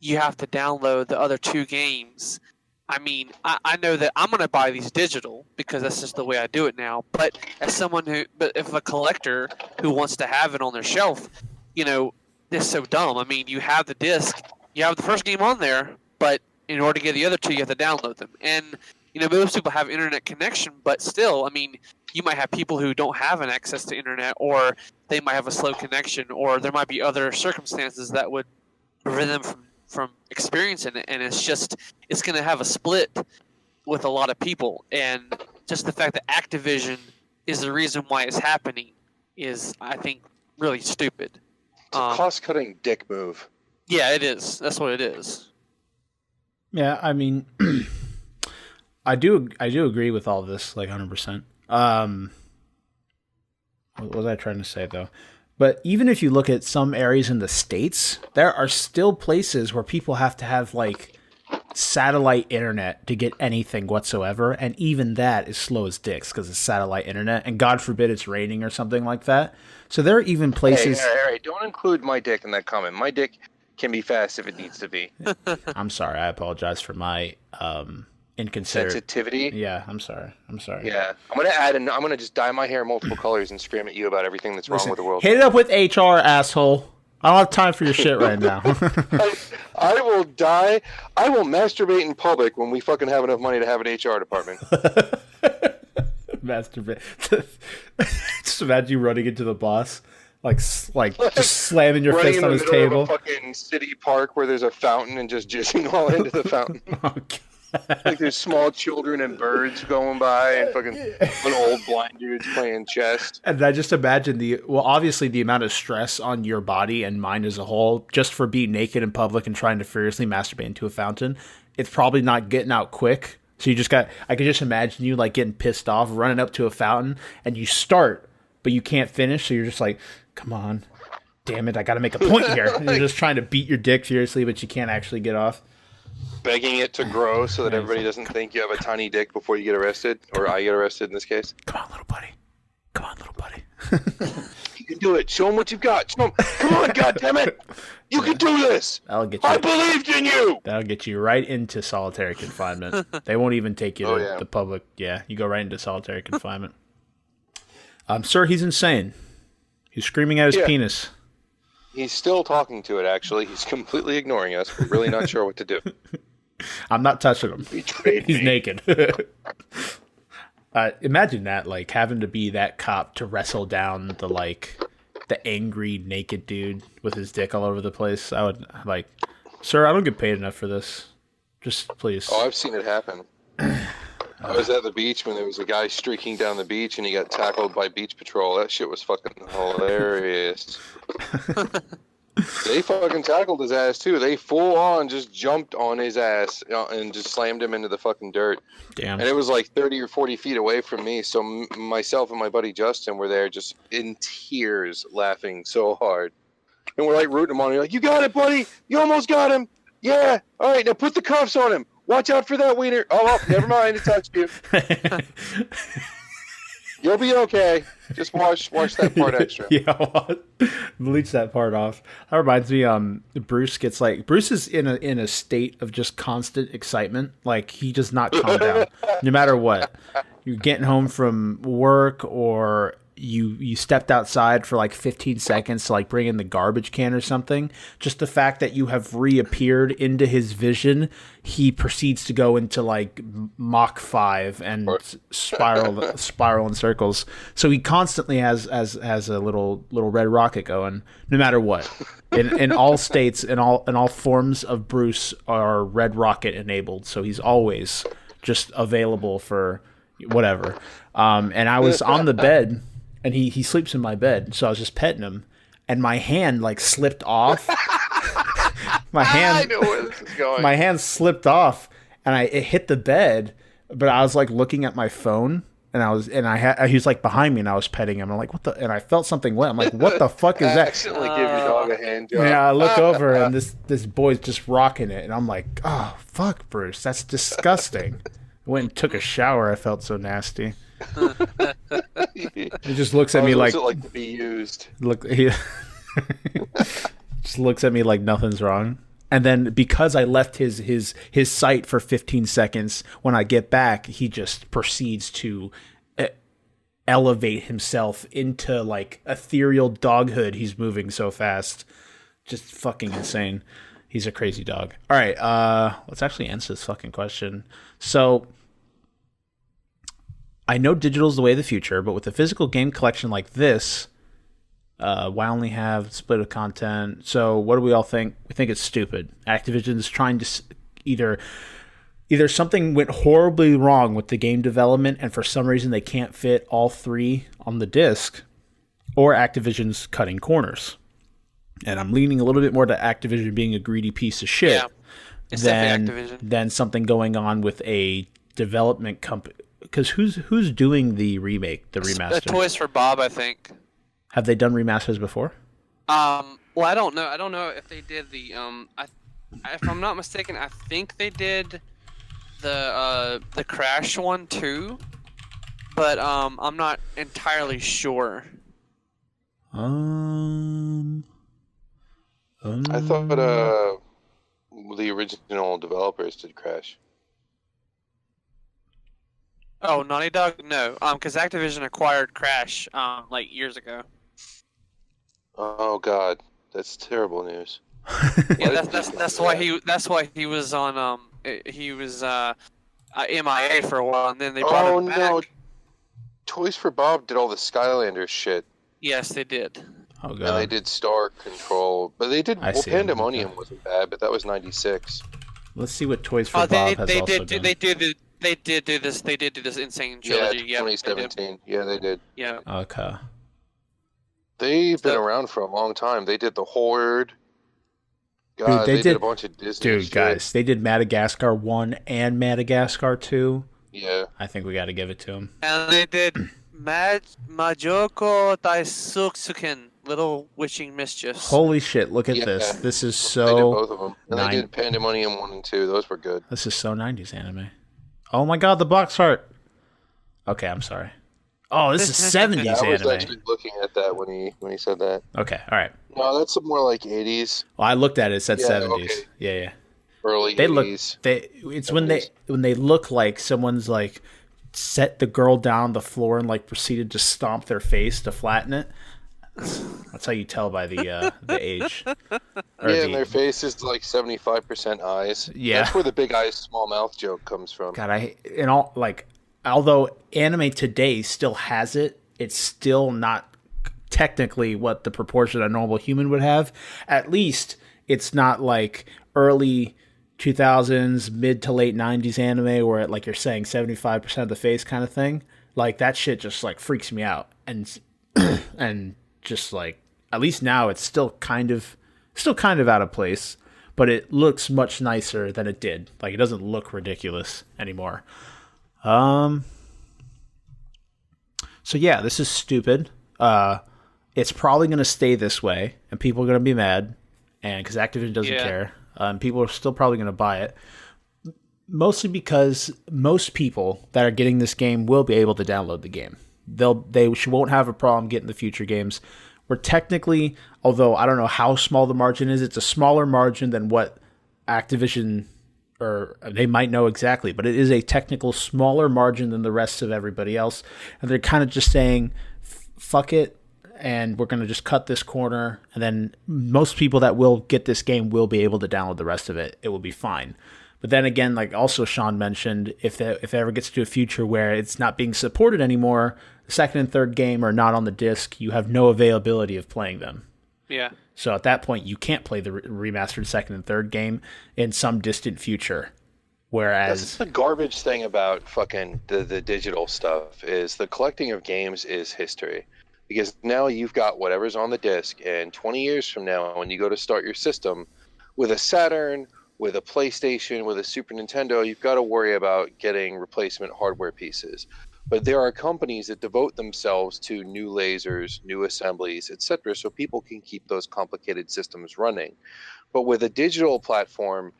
you have to download the other 2 games? I mean, I know that I'm going to buy these digital because that's just the way I do it now. But as someone but if a collector who wants to have it on their shelf, you know, it's so dumb. I mean, you have the disc, you have the first game on there, but in order to get the other 2, you have to download them. And, you know, most people have internet connection, but still, I mean, you might have people who don't have an access to internet, or they might have a slow connection, or there might be other circumstances that would prevent them from experiencing it, and it's going to have a split with a lot of people. And just the fact that Activision is the reason why it's happening is, I think, really stupid. It's a cost-cutting dick move. Yeah, it is. That's what it is. Yeah, I mean, I do agree with all this, like 100%. What was I trying to say though? But even if you look at some areas in the States, there are still places where people have to have like satellite internet to get anything whatsoever, and even that is slow as dicks because it's satellite internet, and God forbid it's raining or something like that. So there are even places... Hey, don't include my dick in that comment. My dick can be fast if it needs to be. I'm sorry. I apologize for my inconsiderate... sensitivity? Yeah, I'm sorry. Yeah. I'm gonna just dye my hair multiple colors and scream at you about everything that's wrong with the world. Hit it up with HR, asshole. I don't have time for your shit right now. I will masturbate in public when we fucking have enough money to have an HR department. Masturbate. Just imagine you running into the boss, like just slamming your fist on his table. Of a fucking city park where there's a fountain and just jizzing all into the fountain. Oh, God. Like there's small children and birds going by and fucking an old blind dudes playing chess. And I just imagine obviously the amount of stress on your body and mind as a whole, just for being naked in public and trying to furiously masturbate into a fountain, it's probably not getting out quick. So I could just imagine you like getting pissed off, running up to a fountain, and you start, but you can't finish. So you're just like, come on, damn it, I got to make a point here. And you're just trying to beat your dick furiously, but you can't actually get off. Begging it to grow so that everybody doesn't think you have a tiny dick before you get arrested, or I get arrested in this case. Come on, little buddy. You can do it. Show them what you've got. Show them. Come on, goddammit. You can do this. That'll get you. I believed in you. That'll get you right into solitary confinement. They won't even take you to the public. Yeah, you go right into solitary confinement. Sir, he's insane. He's screaming at his penis. He's still talking to it, actually. He's completely ignoring us. We're really not sure what to do. I'm not touching him. He's naked. Imagine that, like, having to be that cop to wrestle down the angry, naked dude with his dick all over the place. I would, like, sir, I don't get paid enough for this. Just, please. Oh, I've seen it happen. I was at the beach when there was a guy streaking down the beach and he got tackled by beach patrol. That shit was fucking hilarious. They fucking tackled his ass too. They full on just jumped on his ass and just slammed him into the fucking dirt. Damn. And it was like 30 or 40 feet away from me. So myself and my buddy Justin were there just in tears laughing so hard. And we're like rooting him on. You're like, you got it, buddy. You almost got him. Yeah. All right. Now put the cuffs on him. Watch out for that wiener. Oh, never mind. It touched you. You'll be okay. Just wash that part extra. Yeah, bleach that part off. That reminds me, Bruce is in a state of just constant excitement. Like, he does not calm down, no matter what. You're getting home from work, or you stepped outside for like 15 seconds to like bring in the garbage can or something. Just the fact that you have reappeared into his vision, he proceeds to go into like Mach 5 and spiral in circles. So he constantly has a little red rocket going, no matter what. In all states, in all forms of Bruce are red rocket enabled. So he's always just available for whatever. And I was on the bed. And he sleeps in my bed, so I was just petting him, and my hand like slipped off. I know where this is going. My hand slipped off, and it hit the bed. But I was like looking at my phone, and he was like behind me, and I was petting him. I'm like, what the? And I felt something wet. I'm like, what the fuck is that? Accidentally give your dog a hand job. Yeah, I look over, and this boy's just rocking it, and I'm like, oh fuck, Bruce, that's disgusting. I went and took a shower. I felt so nasty. He just looks at me like to be used. He just looks at me like nothing's wrong. And then because I left his site for 15 seconds, when I get back, he just proceeds to elevate himself into like ethereal doghood. He's moving so fast, just fucking insane. He's a crazy dog. All right, let's actually answer this fucking question. So, I know digital is the way of the future, but with a physical game collection like this, why only have split of content? So what do we all think? We think it's stupid. Activision's trying to either something went horribly wrong with the game development, and for some reason they can't fit all three on the disc, or Activision's cutting corners. And I'm leaning a little bit more to Activision being a greedy piece of shit than something going on with a development company. Because who's doing the remake, the remaster? Toys for Bob, I think. Have they done remasters before? Well, I don't know. I don't know if they did the. if I'm not mistaken, I think they did the Crash one too, but I'm not entirely sure. I thought Um, the original developers did Crash. Oh, Naughty Dog? No, because Activision acquired Crash like years ago. Oh God, that's terrible news. Yeah, Why did they that's why he was on he was MIA for a while, and then they brought Oh him back. no, Toys for Bob did all the Skylanders shit, Yes, they did. oh and they god. did Star Control, but they did. I Well, see 'em, Pandemonium okay. wasn't bad, but that was '96. Let's see what Toys for Oh, Bob has also done. they did do this. They did do this insane Yeah, trilogy. Yeah, they did. 2017. Yeah, they did. Yeah. Okay. They've been So- around for a long time. They did the Horde. Dude, God, they they did did- a bunch of Disney Dude, shit. guys, they did Madagascar 1 and Madagascar 2. Yeah. I think we got to give it to them. And they did Majoko Daisuksuken, Little Witching Mischiefs. Holy shit, look at Yeah. this. This is They did so both of them. And nine- they did Pandemonium 1 and 2. Those were good. This is so 90s anime. Oh my god, the box art. Okay, I'm sorry. Oh, this is 70s Yeah, I was anime. actually looking at that when he said that. Okay, all right. No, that's more like 80s, Well, I looked at it. It said Yeah, 70s. okay. Yeah. early They look. 80s. It's when they look like someone's like set the girl down on the floor and like proceeded to stomp their face to flatten it. That's how you tell by the age. Or Yeah, and their face is like 75% eyes. Yeah. That's where the big eyes, small mouth joke comes from. God, although anime today still has it, it's still not technically what the proportion a normal human would have. At least it's not like early 2000s, mid to late 90s anime where like you're saying 75% of the face kind of thing. Like that shit just like freaks me out. And just like at least now it's still kind of out of place, but it looks much nicer than it did. Like it doesn't look ridiculous anymore. So yeah, this is stupid. It's probably going to stay this way, and people are going to be mad, and because Activision doesn't care, people are still probably going to buy it. Mostly because most people that are getting this game will be able to download the game. They won't have a problem getting the future games. We're technically, although I don't know how small the margin is, it's a smaller margin than what Activision, or they might know exactly, but it is a technical smaller margin than the rest of everybody else. And they're kind of just saying, fuck it, and we're going to just cut this corner. And then most people that will get this game will be able to download the rest of it. It will be fine. But then again, like also Shawn mentioned, if it ever gets to a future where it's not being supported anymore, the second and third game are not on the disc, you have no availability of playing them. Yeah. So at that point, you can't play the remastered second and third game in some distant future. Whereas That's the garbage thing about fucking the digital stuff is the collecting of games is history. Because now you've got whatever's on the disc, and 20 years from now, when you go to start your system with a Saturn, with a PlayStation, with a Super Nintendo, you've got to worry about getting replacement hardware pieces. But there are companies that devote themselves to new lasers, new assemblies, etc., so people can keep those complicated systems running. But with a digital platform,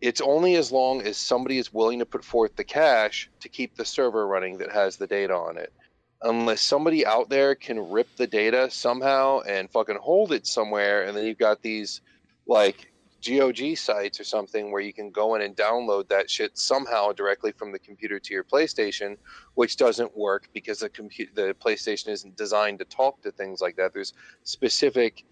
it's only as long as somebody is willing to put forth the cash to keep the server running that has the data on it. Unless somebody out there can rip the data somehow and fucking hold it somewhere, and then you've got these like GOG sites or something where you can go in and download that shit somehow directly from the computer to your PlayStation, which doesn't work because the PlayStation isn't designed to talk to things like that. There's specific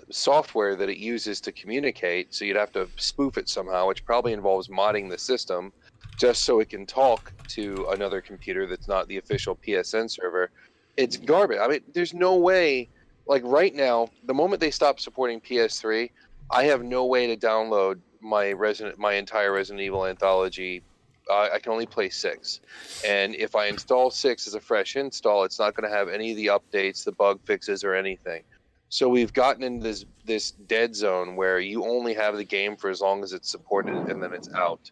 software that it uses to communicate, so you'd have to spoof it somehow, which probably involves modding the system just so it can talk to another computer that's not the official PSN server. It's garbage. I mean, there's no way. Like right now, the moment they stop supporting PS3, I have no way to download my entire Resident Evil anthology. I can only play 6, and if I install 6 as a fresh install, it's not going to have any of the updates, the bug fixes, or anything. So we've gotten into this dead zone where you only have the game for as long as it's supported, and then it's out.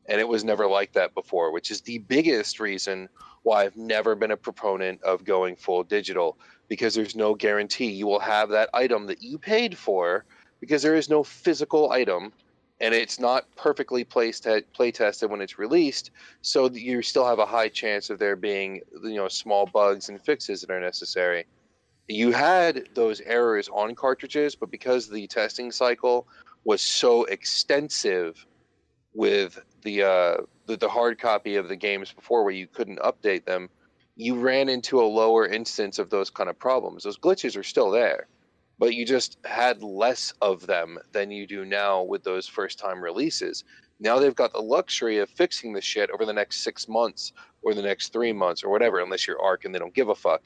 And it was never like that before, which is the biggest reason why I've never been a proponent of going full digital, because there's no guarantee you will have that item that you paid for because there is no physical item, and it's not perfectly play tested when it's released. So you still have a high chance of there being small bugs and fixes that are necessary. You had those errors on cartridges, but because the testing cycle was so extensive with the hard copy of the games before, where you couldn't update them, you ran into a lower instance of those kind of problems. Those glitches are still there, but you just had less of them than you do now with those first time releases. Now they've got the luxury of fixing the shit over the next 6 months or the next 3 months or whatever, unless you're Arc and they don't give a fuck.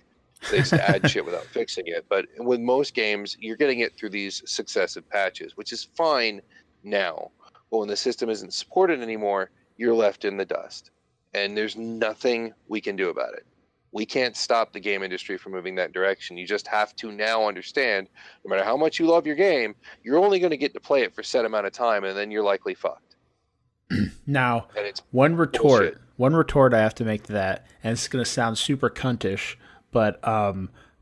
They just add shit without fixing it. But with most games, you're getting it through these successive patches, which is fine now. But when the system isn't supported anymore, you're left in the dust. And there's nothing we can do about it. We can't stop the game industry from moving that direction. You just have to now understand, no matter how much you love your game, you're only going to get to play it for a set amount of time, and then you're likely fucked. Now, one retort I have to make to that, and it's going to sound super cuntish, but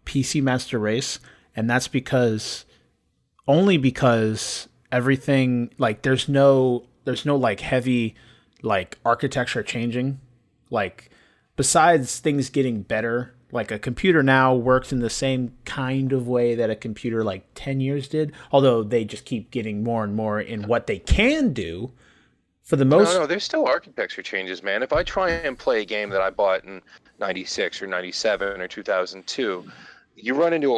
PC Master Race, and that's only because everything, like, there's no like heavy like architecture changing, like, besides things getting better. Like, a computer now works in the same kind of way that a computer like 10 years did, although they just keep getting more and more in what they can do. For the most, no, there's still architecture changes, man. If I try and play a game that I bought in 96 or 97 or 2002, you have to do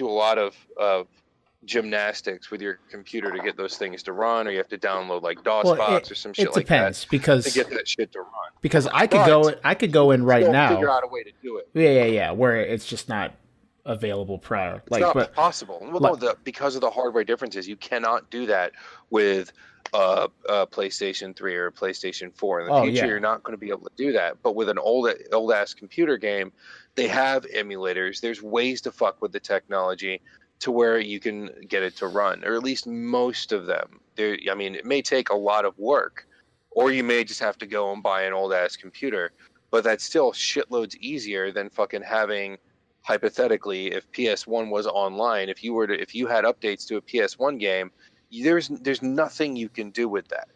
a lot of gymnastics with your computer to get those things to run, or you have to download like DOSBox or some shit like that. It depends, because to get that shit to run. Because I could go in right now. Figure out a way to do it. Yeah. Where it's just not available prior. It's not possible. Well, because of the hardware differences, you cannot do that with a PlayStation 3 or a PlayStation 4. In the future, you're not going to be able to do that. But with an old ass computer game, they have emulators. There's ways to fuck with the technology to where you can get it to run, or at least most of them. It may take a lot of work, or you may just have to go and buy an old ass computer, but that's still shitloads easier than fucking having, hypothetically, if PS1 was online, if you had updates to a PS1 game, there's nothing you can do with that.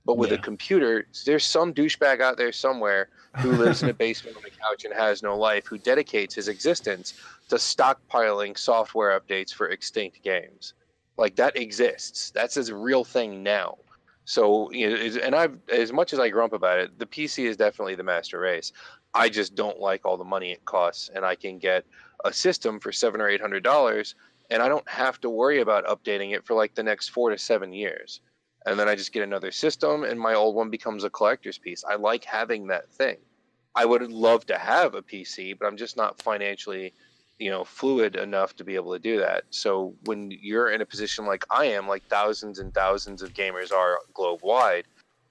But with a computer, there's some douchebag out there somewhere who lives in a basement on a couch and has no life, who dedicates his existence to stockpiling software updates for extinct games. Like, that exists. That's a real thing now. So, and as much as I grump about it, the PC is definitely the master race. I just don't like all the money it costs, and I can get a system for $700 or $800, and I don't have to worry about updating it for like the next 4 to 7 years. And then I just get another system, and my old one becomes a collector's piece. I like having that thing. I would love to have a PC, but I'm just not financially, fluid enough to be able to do that. So when you're in a position like I am, like thousands and thousands of gamers are globe-wide,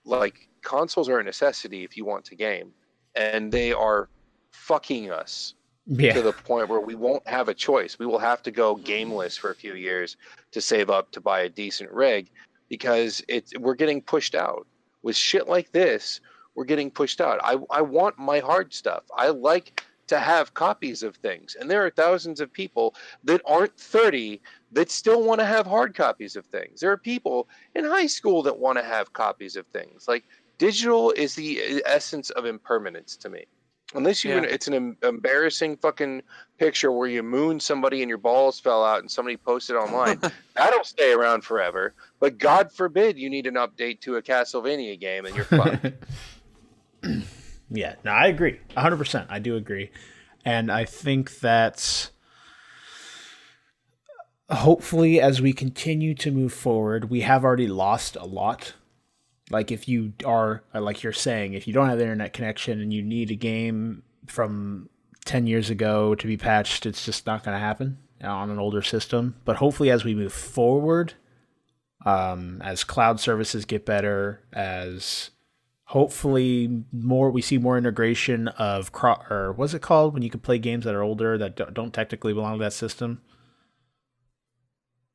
like, consoles are a necessity if you want to game. And they are fucking us to the point where we won't have a choice. We will have to go gameless for a few years to save up to buy a decent rig, because we're getting pushed out. With shit like this, we're getting pushed out. I want my hard stuff. I like to have copies of things. And there are thousands of people that aren't 30 that still want to have hard copies of things. There are people in high school that want to have copies of things. Like, digital is the essence of impermanence to me. Unless it's an embarrassing fucking picture where you mooned somebody and your balls fell out and somebody posted online. That'll stay around forever. But God forbid you need an update to a Castlevania game and you're fucked. Yeah, no, I agree. 100%. I do agree. And I think that's, hopefully, as we continue to move forward, we have already lost a lot. Like, if you are, like you're saying, if you don't have the internet connection and you need a game from 10 years ago to be patched, it's just not going to happen on an older system. But hopefully, as we move forward, as cloud services get better, as hopefully we see more integration of, or what's it called when you can play games that are older that don't technically belong to that system?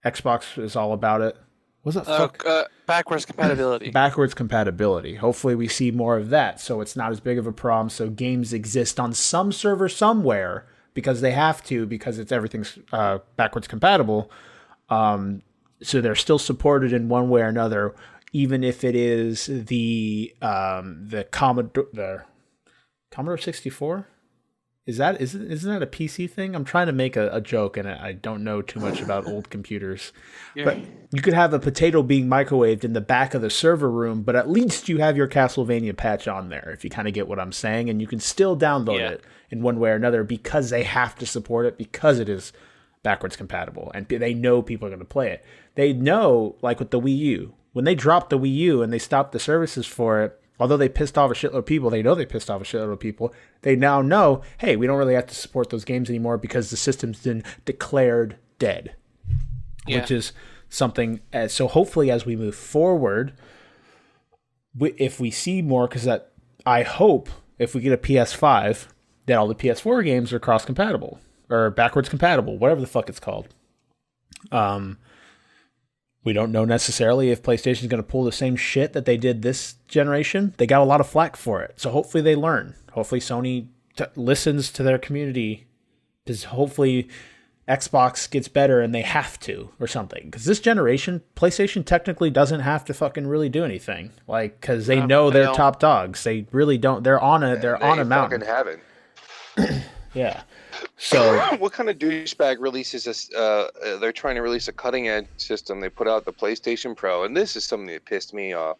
Xbox is all about it. What's that? Backwards compatibility. Backwards compatibility. Hopefully we see more of that, so it's not as big of a problem. So games exist on some server somewhere because they have to, because everything's backwards compatible. So they're still supported in one way or another, even if it is the Commodore 64. Isn't that a PC thing? I'm trying to make a joke, and I don't know too much about old computers. Yeah. But you could have a potato being microwaved in the back of the server room, but at least you have your Castlevania patch on there, if you kind of get what I'm saying, and you can still download it in one way or another because they have to support it because it is backwards compatible, and they know people are going to play it. They know, like with the Wii U, when they dropped the Wii U and they stopped the services for it, although they pissed off a shitload of people, they know they pissed off a shitload of people. They now know, hey, we don't really have to support those games anymore because the system's been declared dead, which is something. So hopefully, as we move forward, if we see more, because that I hope if we get a PS5, that all the PS4 games are cross compatible or backwards compatible, whatever the fuck it's called. We don't know necessarily if PlayStation's going to pull the same shit that they did this generation. They got a lot of flack for it. So hopefully they learn. Hopefully Sony listens to their community, because hopefully Xbox gets better and they have to or something. Because this generation, PlayStation technically doesn't have to fucking really do anything. Like, because they know they're top dogs. They really don't. They're on a mountain. Fucking haven't. Yeah. So what kind of douchebag releases this? They're trying to release a cutting edge system. They put out the PlayStation Pro, and this is something that pissed me off.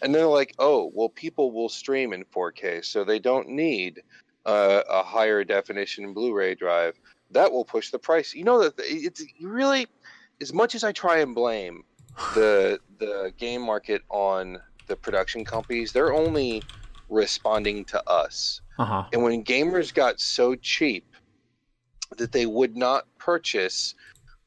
And they're like, "Oh, well, people will stream in 4K, so they don't need a higher definition Blu-ray drive. That will push the price." You know that it's really, as much as I try and blame the game market on the production companies, they're only responding to us. And when gamers got so cheap that they would not purchase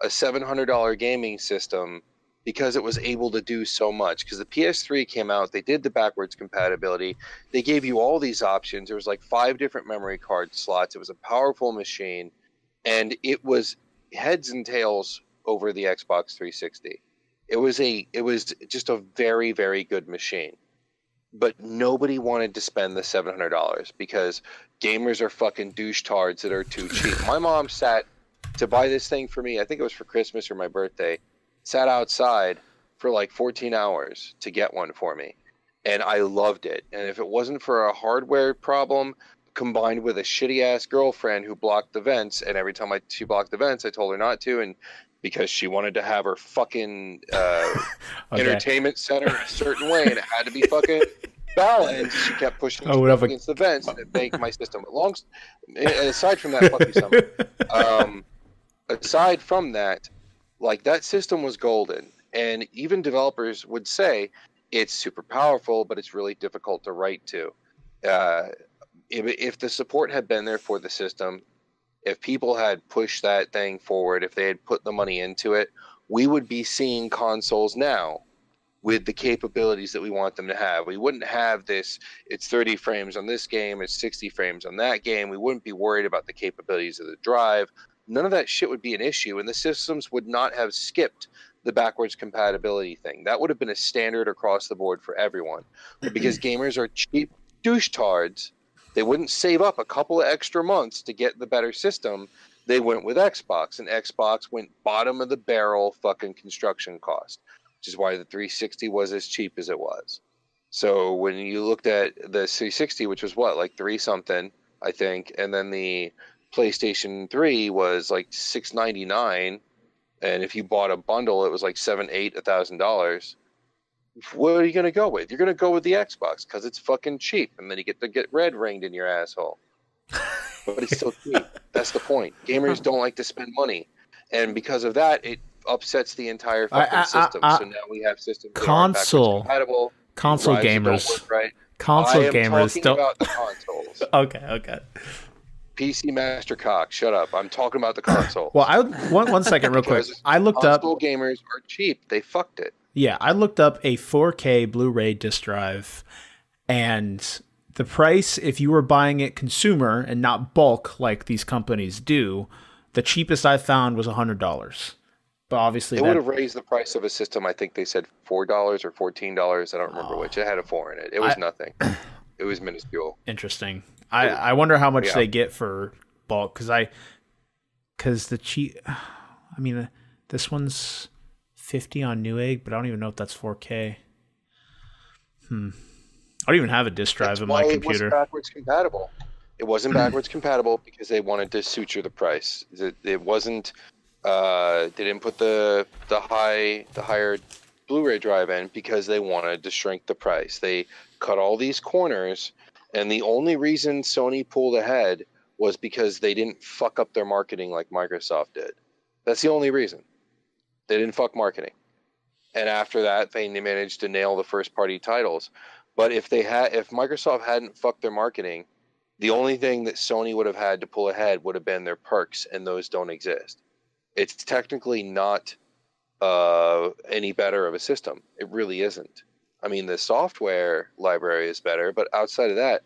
a $700 gaming system because it was able to do so much. Because the PS3 came out, they did the backwards compatibility, they gave you all these options. There was like 5 different memory card slots. It was a powerful machine, and it was heads and tails over the Xbox 360. It was just a very, very good machine. But nobody wanted to spend the $700 because gamers are fucking douchetards that are too cheap. My mom sat to buy this thing for me. I think it was for Christmas or my birthday. Sat outside for like 14 hours to get one for me. And I loved it. And if it wasn't for a hardware problem combined with a shitty-ass girlfriend who blocked the vents, and every time she blocked the vents, I told her not to, and because she wanted to have her fucking entertainment center a certain way, and it had to be fucking balanced. She kept pushing me up against the vents, and it baked my system. Aside from that, fuck you, Summer. Aside from that, like, that system was golden, and even developers would say it's super powerful, but it's really difficult to write to. If the support had been there for the system, if people had pushed that thing forward, if they had put the money into it, we would be seeing consoles now with the capabilities that we want them to have. We wouldn't have this, it's 30 frames on this game, it's 60 frames on that game. We wouldn't be worried about the capabilities of the drive. None of that shit would be an issue, and the systems would not have skipped the backwards compatibility thing. That would have been a standard across the board for everyone. But because gamers are cheap douchetards, they wouldn't save up a couple of extra months to get the better system. They went with Xbox, and Xbox went bottom of the barrel fucking construction cost, which is why the 360 was as cheap as it was. So when you looked at the 360, which was what, like 3 something, I think, and then the PlayStation 3 was like $699, and if you bought a bundle, it was like $1,000 what are you going to go with? You're going to go with the Xbox because it's fucking cheap, and then you get to get red ringed in your asshole. But it's still cheap. That's the point. Gamers don't like to spend money, and because of that, it upsets the entire fucking system. So now we have systems that aren't backwards compatible. Console gamers, don't work right. Console gamers don't. About the consoles. Okay. PC Master Cock, shut up. I'm talking about the console. Well, one second, real quick. I looked up. Console gamers are cheap. They fucked it. Yeah, I looked up a 4K Blu-ray disc drive, and the price, if you were buying it consumer and not bulk like these companies do, the cheapest I found was $100. But obviously, they would have raised the price of a system. I think they said $4 or $14. I don't remember which. It had a 4 in it. It was nothing. It was minuscule. Interesting. I wonder how much they get for bulk, because the cheap. I mean, this one's $50 on Newegg, but I don't even know if that's 4K. I don't even have a disk drive in my computer. It wasn't backwards compatible. It wasn't backwards compatible because they wanted to suture the price. It wasn't. They didn't put the higher Blu-ray drive in because they wanted to shrink the price. They cut all these corners, and the only reason Sony pulled ahead was because they didn't fuck up their marketing like Microsoft did. That's the only reason. They didn't fuck marketing. And after that, they managed to nail the first-party titles. But if Microsoft hadn't fucked their marketing, the only thing that Sony would have had to pull ahead would have been their perks, and those don't exist. It's technically not any better of a system. It really isn't. I mean, the software library is better, but outside of that,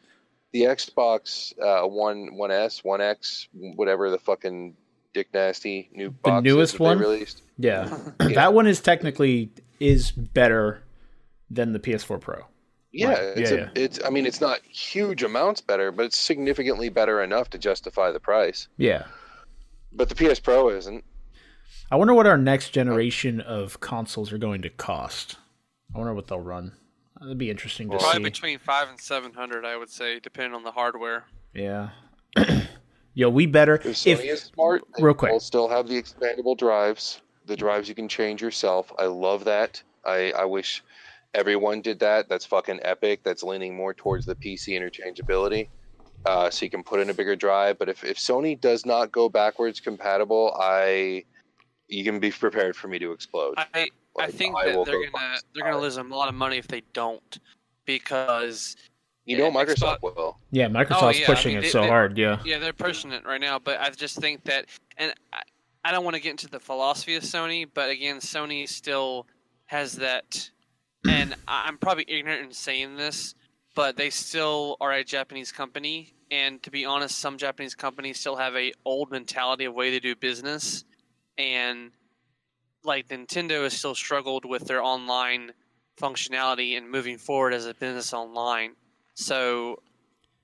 the Xbox One S, One X, whatever the fucking Dick Nasty new box the newest one they released. Yeah. That one is technically better than the PS4 Pro. Yeah, right. It's I mean, it's not huge amounts better, but it's significantly better enough to justify the price. Yeah. But the PS Pro isn't. I wonder what our next generation of consoles are going to cost. I wonder what they'll run. That'd be interesting to see. Probably between $500 and $700, I would say, depending on the hardware. Yeah. Yo, we better. If Sony is smart, real quick, they'll still have the expandable drives. The drives you can change yourself. I love that. I wish everyone did that. That's fucking epic. That's leaning more towards the PC interchangeability. So you can put in a bigger drive. But if Sony does not go backwards compatible, you can be prepared for me to explode. I think that they're gonna lose a lot of money if they don't, because Microsoft will. Yeah, Microsoft's pushing it so hard. Yeah. Yeah, they're pushing it right now. But I just think that, and I don't want to get into the philosophy of Sony, but again, Sony still has that, and I'm probably ignorant in saying this, but they still are a Japanese company, and to be honest, some Japanese companies still have a old mentality of way they do business, and like Nintendo has still struggled with their online functionality and moving forward as a business online. So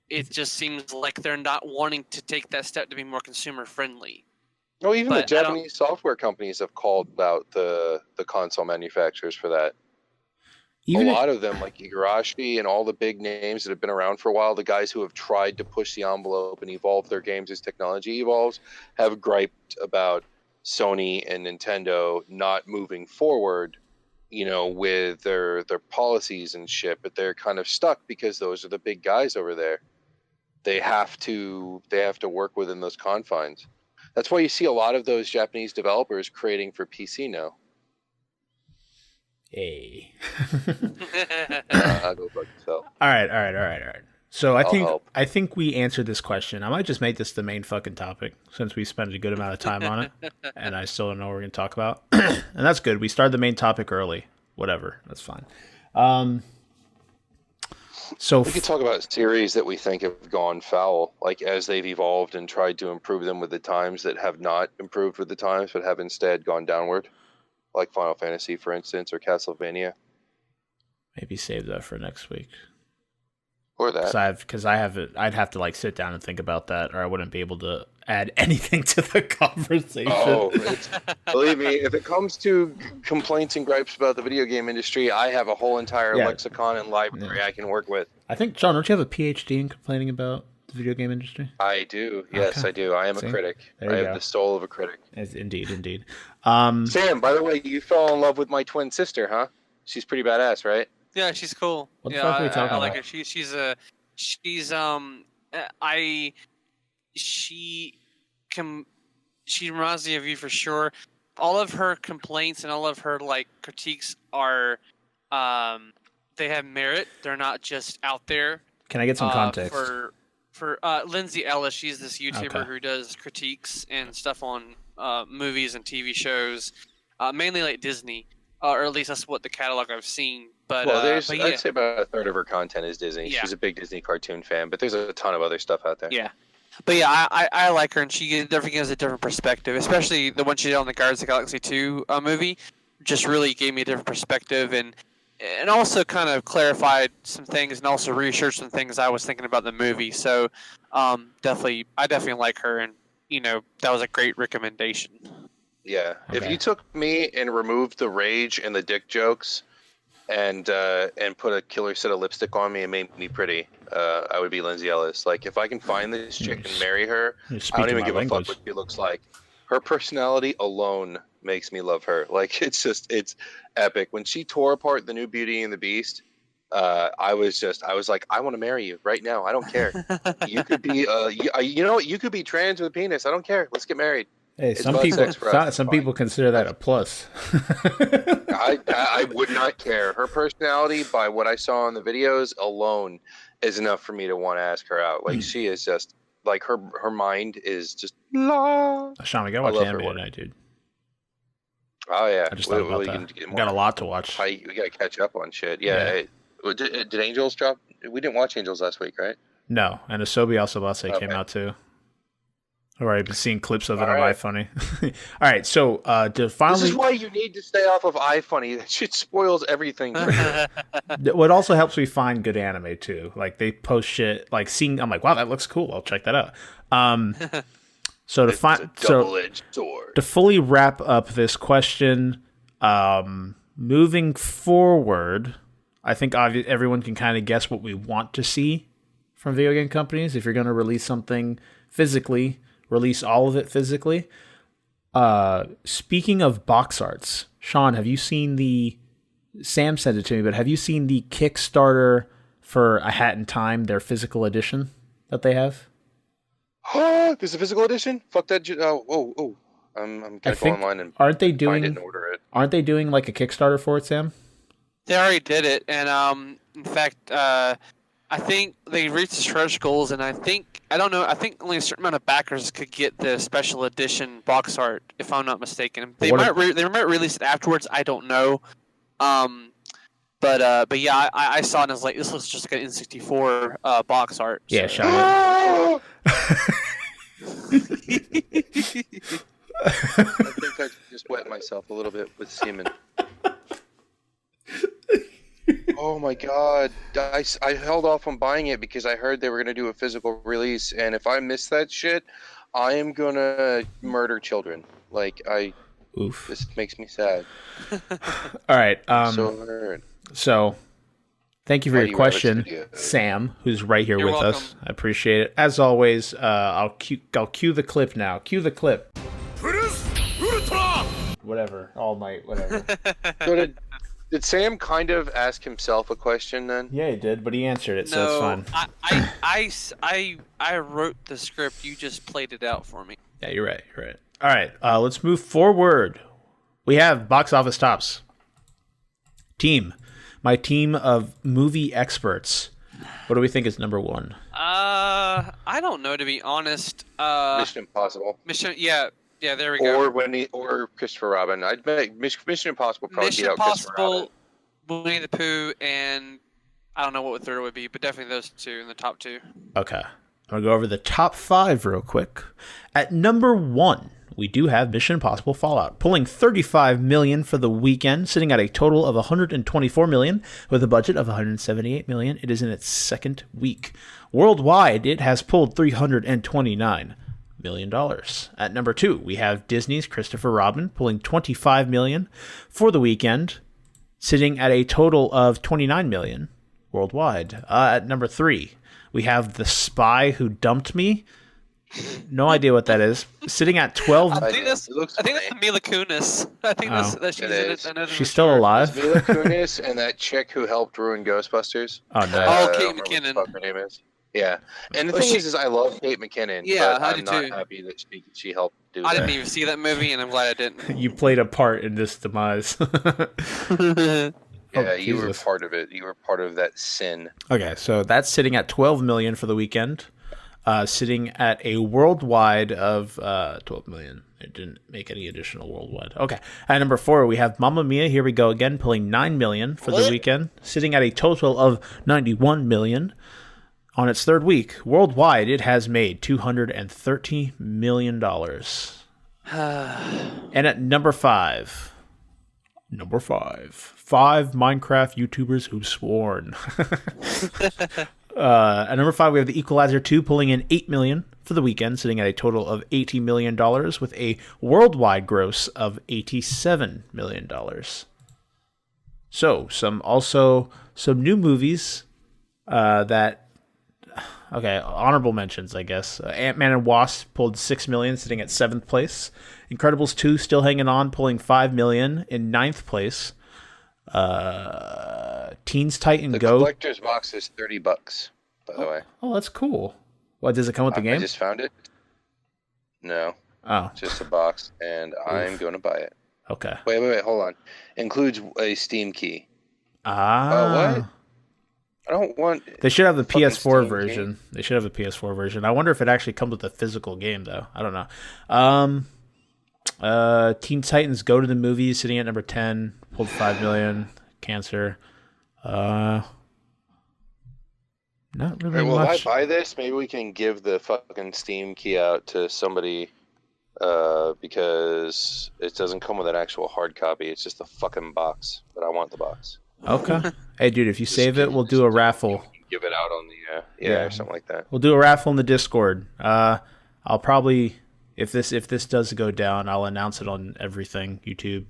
it just seems like they're not wanting to take that step to be more consumer friendly. No, even the Japanese software companies have called out the console manufacturers for that. A lot of them, like Igarashi and all the big names that have been around for a while, the guys who have tried to push the envelope and evolve their games as technology evolves, have griped about Sony and Nintendo not moving forward, with their policies and shit, but they're kind of stuck because those are the big guys over there. They have to work within those confines. That's why you see a lot of those Japanese developers creating for PC now. Hey. I'll go fuck yourself. All right. So I think we answered this question. I might just make this the main fucking topic since we spent a good amount of time on it, and I still don't know what we're going to talk about. And that's good. We started the main topic early. Whatever. That's fine. So we could talk about series that we think have gone foul, like as they've evolved and tried to improve them with the times, that have not improved with the times, but have instead gone downward, like Final Fantasy, for instance, or Castlevania. Maybe save that for next week. Or that. Because I'd have to sit down and think about that, or I wouldn't be able to add anything to the conversation. Oh, believe me, if it comes to complaints and gripes about the video game industry, I have a whole entire lexicon and library I can work with. I think, John, don't you have a PhD in complaining about the video game industry? I do. Yes, okay. I do. I am a critic. I have the soul of a critic. Indeed. Sam, by the way, you fell in love with my twin sister, huh? She's pretty badass, right? Yeah, she's cool. What the fuck are we talking about? I like her. She reminds me of you for sure. All of her complaints and all of her critiques are, they have merit. They're not just out there. Can I get some context? For Lindsay Ellis, she's this YouTuber who does critiques and stuff on movies and TV shows, mainly Disney, or at least that's what the catalog I've seen. But I'd say about a third of her content is Disney. Yeah. She's a big Disney cartoon fan, but there's a ton of other stuff out there. Yeah. But yeah, I like her, and she definitely gives a different perspective, especially the one she did on the Guardians of the Galaxy 2 movie. Just really gave me a different perspective, and also kind of clarified some things, and also reassured some things I was thinking about the movie. So I definitely like her, and that was a great recommendation. Yeah. Okay. If you took me and removed the rage and the dick jokes and put a killer set of lipstick on me and made me pretty, I would be Lindsay Ellis. Like, if I can find this chick and marry her, You're I speaking don't even my give language. a fuck what she looks like. Her personality alone makes me love her. Like, it's epic. When she tore apart the new Beauty and the Beast, I was like, I want to marry you right now. I don't care. You could be, you know what? You could be trans with a penis. I don't care. Let's get married. Hey, It's some butt people sex for us. some Fine. people consider that a plus. I would not care. Her personality, by what I saw in the videos alone, is enough for me to want to ask her out. Like, she is just like her mind is just la. Shawn, we gotta I watch love anime her work. tonight, dude. Oh yeah, I just thought about that. I got a lot to watch. We gotta catch up on shit. Yeah. Did Angels drop? We didn't watch Angels last week, right? No, and Asobi Asobase came out too. I've already been seeing clips of it on iFunny. All right, so to finally, this is why you need to stay off of iFunny. That shit spoils everything for you. what also helps me find good anime too. Like they post shit, like seeing, I'm like, wow, that looks cool. I'll check that out. So to find, double-edged sword. To fully wrap up this question, moving forward, I think everyone can kind of guess what we want to see from video game companies. If you're going to release something physically, release all of it physically. Speaking of box arts, Shawn, have you seen Sam sent it to me, but have you seen the Kickstarter for A Hat in Time, their physical edition that they have? There's a physical edition? Fuck that. I'm gonna go online and find it and order it. Aren't they doing like a Kickstarter for it, Sam? They already did it, and in fact, I think they reached the stretch goals, and I think only a certain amount of backers could get the special edition box art, if I'm not mistaken. They might release it afterwards. I don't know. But yeah, I saw it and I was like, this looks just like an N64 box art. Yeah, so. Shawn. I think I just wet myself a little bit with semen. Oh my god. I held off on buying it because I heard they were going to do a physical release, and if I miss that shit, I am going to murder children. Like, Oof. This makes me sad. All right. So hurt. So, thank you for your question, Sam, who's right here with welcome. us. I appreciate it. As always, I'll cue the clip now. Cue the clip. Whatever. All night. Whatever. So did Sam kind of ask himself a question then? Yeah, he did, but he answered it, so it's fine. I wrote the script. You just played it out for me. Yeah, you're right. You're right. All right. Let's move forward. We have box office tops. My team of movie experts. What do we think is number one? I don't know, to be honest. Mission Impossible. Yeah, there we go. Or Christopher Robin. I'd make Mission Impossible probably beat out Christopher Robin. Winnie the Pooh, and I don't know what the third would be, but definitely those two in the top two. Okay. I'm going to go over the top 5 real quick. At number 1, we do have Mission Impossible Fallout, pulling $35 million for the weekend, sitting at a total of $124 million with a budget of $178 million. It is in its second week. Worldwide, it has pulled $329 million. At number 2, we have Disney's Christopher Robin, pulling $25 million for the weekend, sitting at a total of $29 million worldwide. At number 3, we have The Spy Who Dumped Me. No idea what that is. Sitting at 12. I think that's Mila Kunis. I think that she's in it. She's still alive. Mila Kunis and that chick who helped ruin Ghostbusters. Oh no. Kate McKinnon. What her name is. Yeah, and the thing is I love Kate McKinnon. Yeah, but I I'm do not too. happy that she helped do that. I didn't even see that movie, and I'm glad I didn't. You played a part in this demise. Yeah, you were part of it. You were part of that sin. Okay, so that's sitting at $12 million for the weekend. Sitting at a worldwide of $12 million. It didn't make any additional worldwide. Okay. At number 4, we have Mamma Mia. Here we go again, pulling $9 million for the weekend, sitting at a total of $91 million on its third week. Worldwide, it has made $230 million. And at number 5, five Minecraft YouTubers who've sworn. At number 5, we have The Equalizer 2 pulling in $8 million for the weekend, sitting at a total of $80 million with a worldwide gross of $87 million. So, some new movies honorable mentions, I guess. Ant-Man and Wasp pulled $6 million, sitting at 7th place. Incredibles 2 still hanging on, pulling $5 million in 9th place. Teens Titan Go. The collector's box is $30, by the way. Oh, that's cool. What, does it come with the game? I just found it. No. Oh. Just a box, and I'm going to buy it. Okay. Wait, hold on. Includes a Steam key. Ah. Oh, what? I don't want... They should have the PS4 Steam version. game. They should have a PS4 version. I wonder if it actually comes with a physical game, though. I don't know. Teen Titans Go to the Movies, sitting at number 10. Pulled $5 million. Cancer. Not really Well, much. if I buy this, maybe we can give the fucking Steam key out to somebody because it doesn't come with an actual hard copy. It's just a fucking box, but I want the box. Okay. Hey, dude, if you save it, we'll do a raffle. Give it out on the or something like that. We'll do a raffle in the Discord. I'll probably, if this does go down, I'll announce it on everything, YouTube,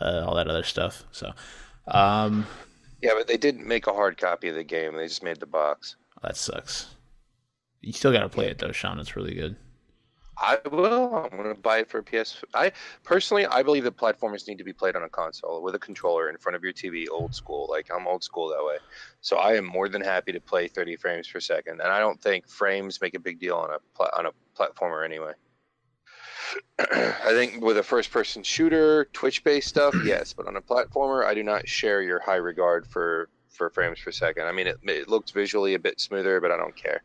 all that other stuff. So, yeah, but they didn't make a hard copy of the game. They just made the box. That sucks. You still got to play it though, Shawn. It's really good. I will. I'm going to buy it for PS. I believe that platformers need to be played on a console with a controller in front of your TV, old school. Like, I'm old school that way. So I am more than happy to play 30 frames per second. And I don't think frames make a big deal on a platformer anyway. I think with a first-person shooter, Twitch-based stuff, yes. But on a platformer, I do not share your high regard for frames per second. I mean, it looks visually a bit smoother, but I don't care.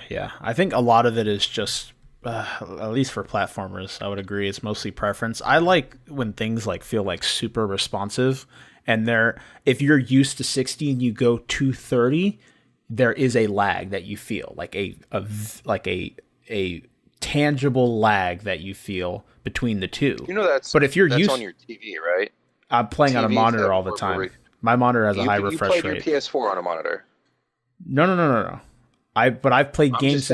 Yeah. I think a lot of it is just... at least for platformers, I would agree. It's mostly preference. I like when things like feel like super responsive, and if you're used to 60 and you go to 30, there is a lag that you feel, like a tangible lag that you feel between the two. You know that's. But if you're used on your TV, right? I'm playing on a monitor all the time. My monitor has a high refresh rate. You played your PS4 on a monitor. No. I've played games.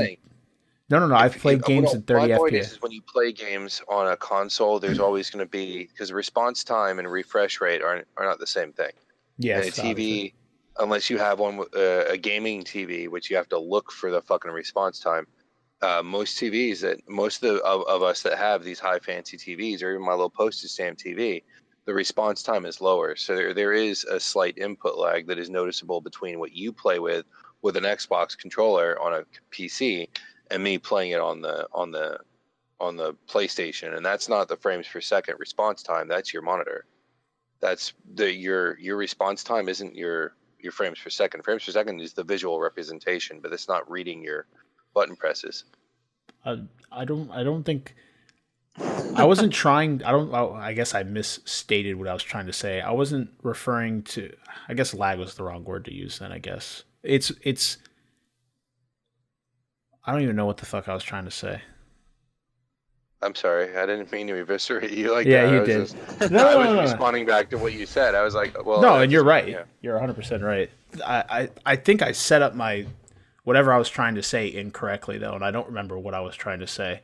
No. I've played games in 30 FPS. My point is when you play games on a console, there's always going to be, because response time and refresh rate are not the same thing. Yes. And a TV, obviously. Unless you have one a gaming TV, which you have to look for the fucking response time. Most TVs most of us that have these high fancy TVs, or even my little postage stamp TV, the response time is lower. So there is a slight input lag that is noticeable between what you play with an Xbox controller on a PC and me playing it on the PlayStation, and that's not the frames per second response time. That's your monitor. That's your response time isn't your frames per second. Frames per second is the visual representation, but it's not reading your button presses. I don't think I wasn't trying. I guess I misstated what I was trying to say. I wasn't referring to. I guess lag was the wrong word to use. Then I guess it's. I don't even know what the fuck I was trying to say. I'm sorry. I didn't mean to eviscerate you like that. Yeah, you did. I was responding back to what you said. I was like, well... No, and you're right. Yeah. You're 100% right. I think I set up my... whatever I was trying to say incorrectly, though, and I don't remember what I was trying to say.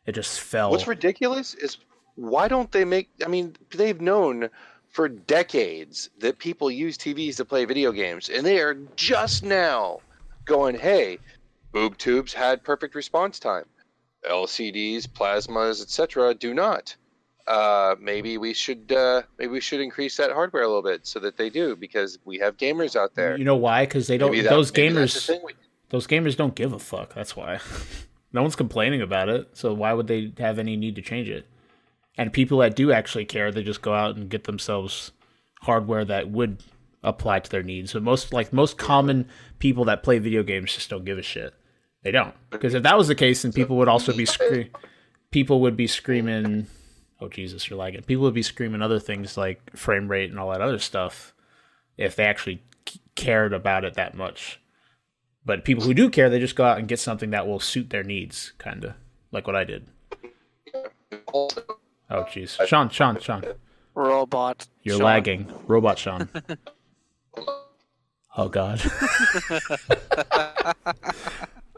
It just fell. What's ridiculous is why don't they make... I mean, they've known for decades that people use TVs to play video games, and they are just now going, hey... Boob tubes had perfect response time. LCDs, plasmas, etc. do not. Maybe we should increase that hardware a little bit so that they do, because we have gamers out there. You know why? Because they don't. Those gamers don't give a fuck. That's why. No one's complaining about it. So why would they have any need to change it? And people that do actually care, they just go out and get themselves hardware that would apply to their needs. But most common people that play video games just don't give a shit. They don't, because if that was the case, then people would also be screaming. Oh Jesus, you're lagging. People would be screaming other things like frame rate and all that other stuff if they actually cared about it that much. But people who do care, they just go out and get something that will suit their needs, kind of like what I did. Oh jeez, Shawn. Robot. You're Shawn. lagging. Robot Shawn. Oh God.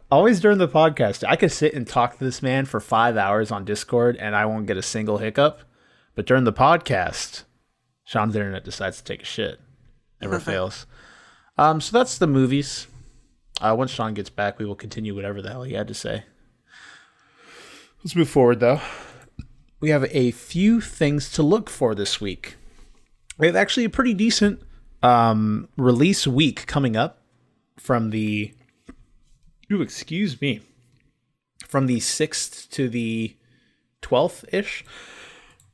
Always during the podcast. I could sit and talk to this man for 5 hours on Discord and I won't get a single hiccup. But during the podcast, Sean's internet decides to take a shit. Never fails. So that's the movies. Once Sean gets back, we will continue whatever the hell he had to say. Let's move forward, though. We have a few things to look for this week. We have actually a pretty decent release week coming up from the... Ooh, excuse me. From the 6th to the 12th-ish.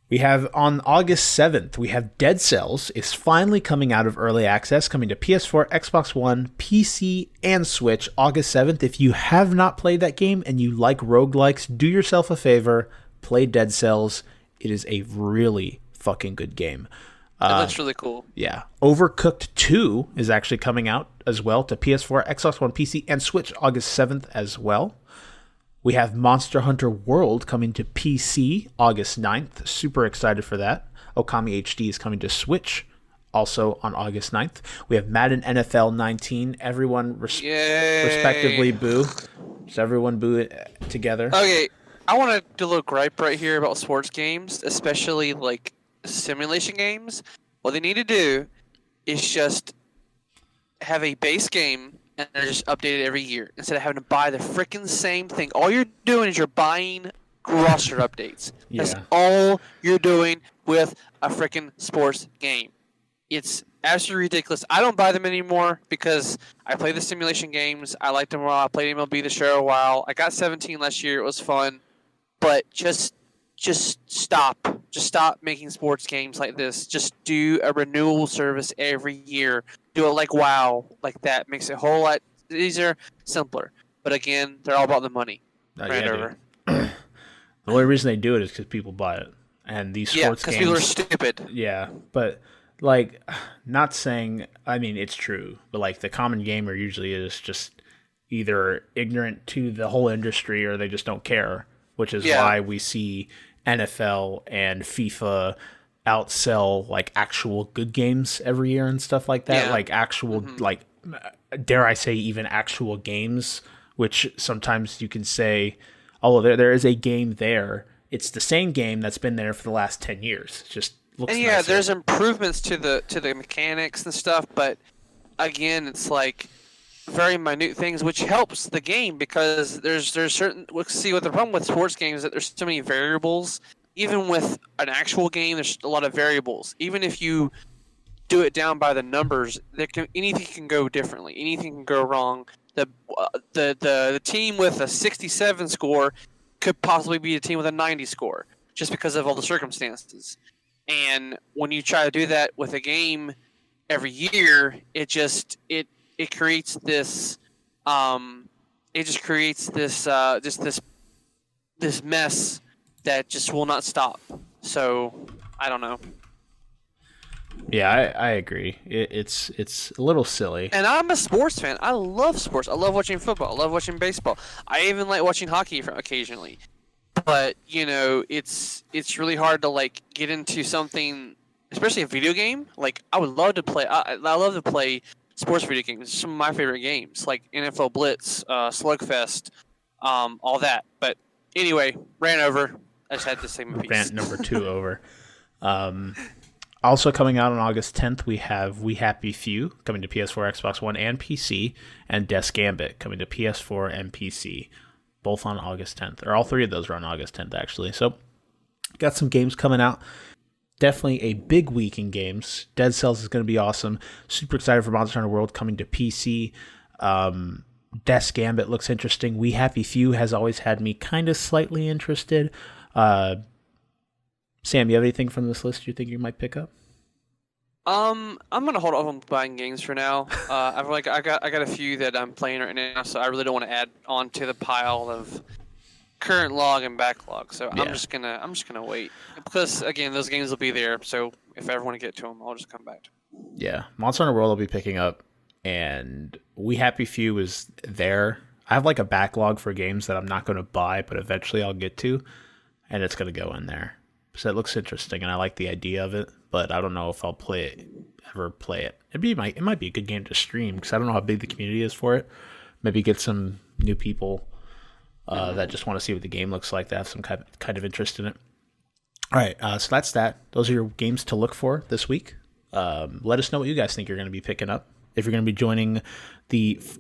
We have on August 7th, we have Dead Cells is finally coming out of early access, coming to PS4, Xbox One, PC, and Switch August 7th. If you have not played that game and you like roguelikes, do yourself a favor, play Dead Cells. It is a really fucking good game. It looks really cool. Yeah. Overcooked 2 is actually coming out as well to PS4, Xbox One, PC, and Switch August 7th as well. We have Monster Hunter World coming to PC August 9th. Super excited for that. Okami HD is coming to Switch also on August 9th. We have Madden NFL 19. Everyone respectively boo. Just everyone boo it together. Okay, I want to do a little gripe right here about sports games, especially like simulation games. What they need to do is just have a base game and then just update it every year instead of having to buy the freaking same thing. All you're doing is you're buying roster updates. That's all you're doing with a freaking sports game. It's absolutely ridiculous. I don't buy them anymore because I play the simulation games. I liked them a while. I played MLB The Show a while. I got 17 last year. It was fun. But just stop. Just stop making sports games like this. Just do a renewal service every year. Do it like WoW, like that. Makes it a whole lot easier, simpler. But again, they're all about the money. The only reason they do it is because people buy it. And these sports games... because people are stupid. Yeah, but, like, not saying... I mean, it's true. But, like, the common gamer usually is just either ignorant to the whole industry or they just don't care. Which is why we see NFL and FIFA outsell like actual good games every year and stuff like that. Like actual, like, dare I say, even actual games, which sometimes you can say, oh, there is a game there. It's the same game that's been there for the last 10 years. It just looks nicer. There's improvements to the mechanics and stuff, but again, it's like very minute things, which helps the game because there's certain. We'll see what the problem with sports games is that there's so many variables. Even with an actual game, there's a lot of variables. Even if you do it down by the numbers, anything can go differently. Anything can go wrong. The team with a 67 score could possibly be a team with a 90 score, just because of all the circumstances. And when you try to do that with a game every year, it creates this this mess that just will not stop. So I don't know. Yeah, I agree. It's a little silly. And I'm a sports fan. I love sports. I love watching football. I love watching baseball. I even like watching hockey occasionally. But it's really hard to like get into something, especially a video game. Like I would love to play. I love to play sports video games. Some of my favorite games, like NFL Blitz, Slugfest, all that. But anyway, ran over. I just had to say my piece. Rant number 2 over. Also coming out on August 10th, we have We Happy Few coming to PS4, Xbox One, and PC, and Death Gambit coming to PS4 and PC, both on August 10th. Or all 3 of those are on August 10th, actually. So, got some games coming out. Definitely a big week in games. Dead Cells is going to be awesome. Super excited for Monster Hunter World coming to PC. Death Gambit looks interesting. We Happy Few has always had me kind of slightly interested. Sam, you have anything from this list you think you might pick up? I'm gonna hold off on buying games for now. I got a few that I'm playing right now, so I really don't want to add on to the pile of current log and backlog. So yeah. I'm just gonna wait because again, those games will be there. So if I ever want to get to them, I'll just come back to them. Yeah, Monster Hunter World will be picking up, and We Happy Few is there. I have like a backlog for games that I'm not going to buy, but eventually I'll get to, and it's going to go in there. So it looks interesting, and I like the idea of it, but I don't know if I'll ever play it. It might be a good game to stream, because I don't know how big the community is for it. Maybe get some new people that just want to see what the game looks like, that have some kind of interest in it. All right, so that's that. Those are your games to look for this week. Let us know what you guys think you're going to be picking up. If you're going to be joining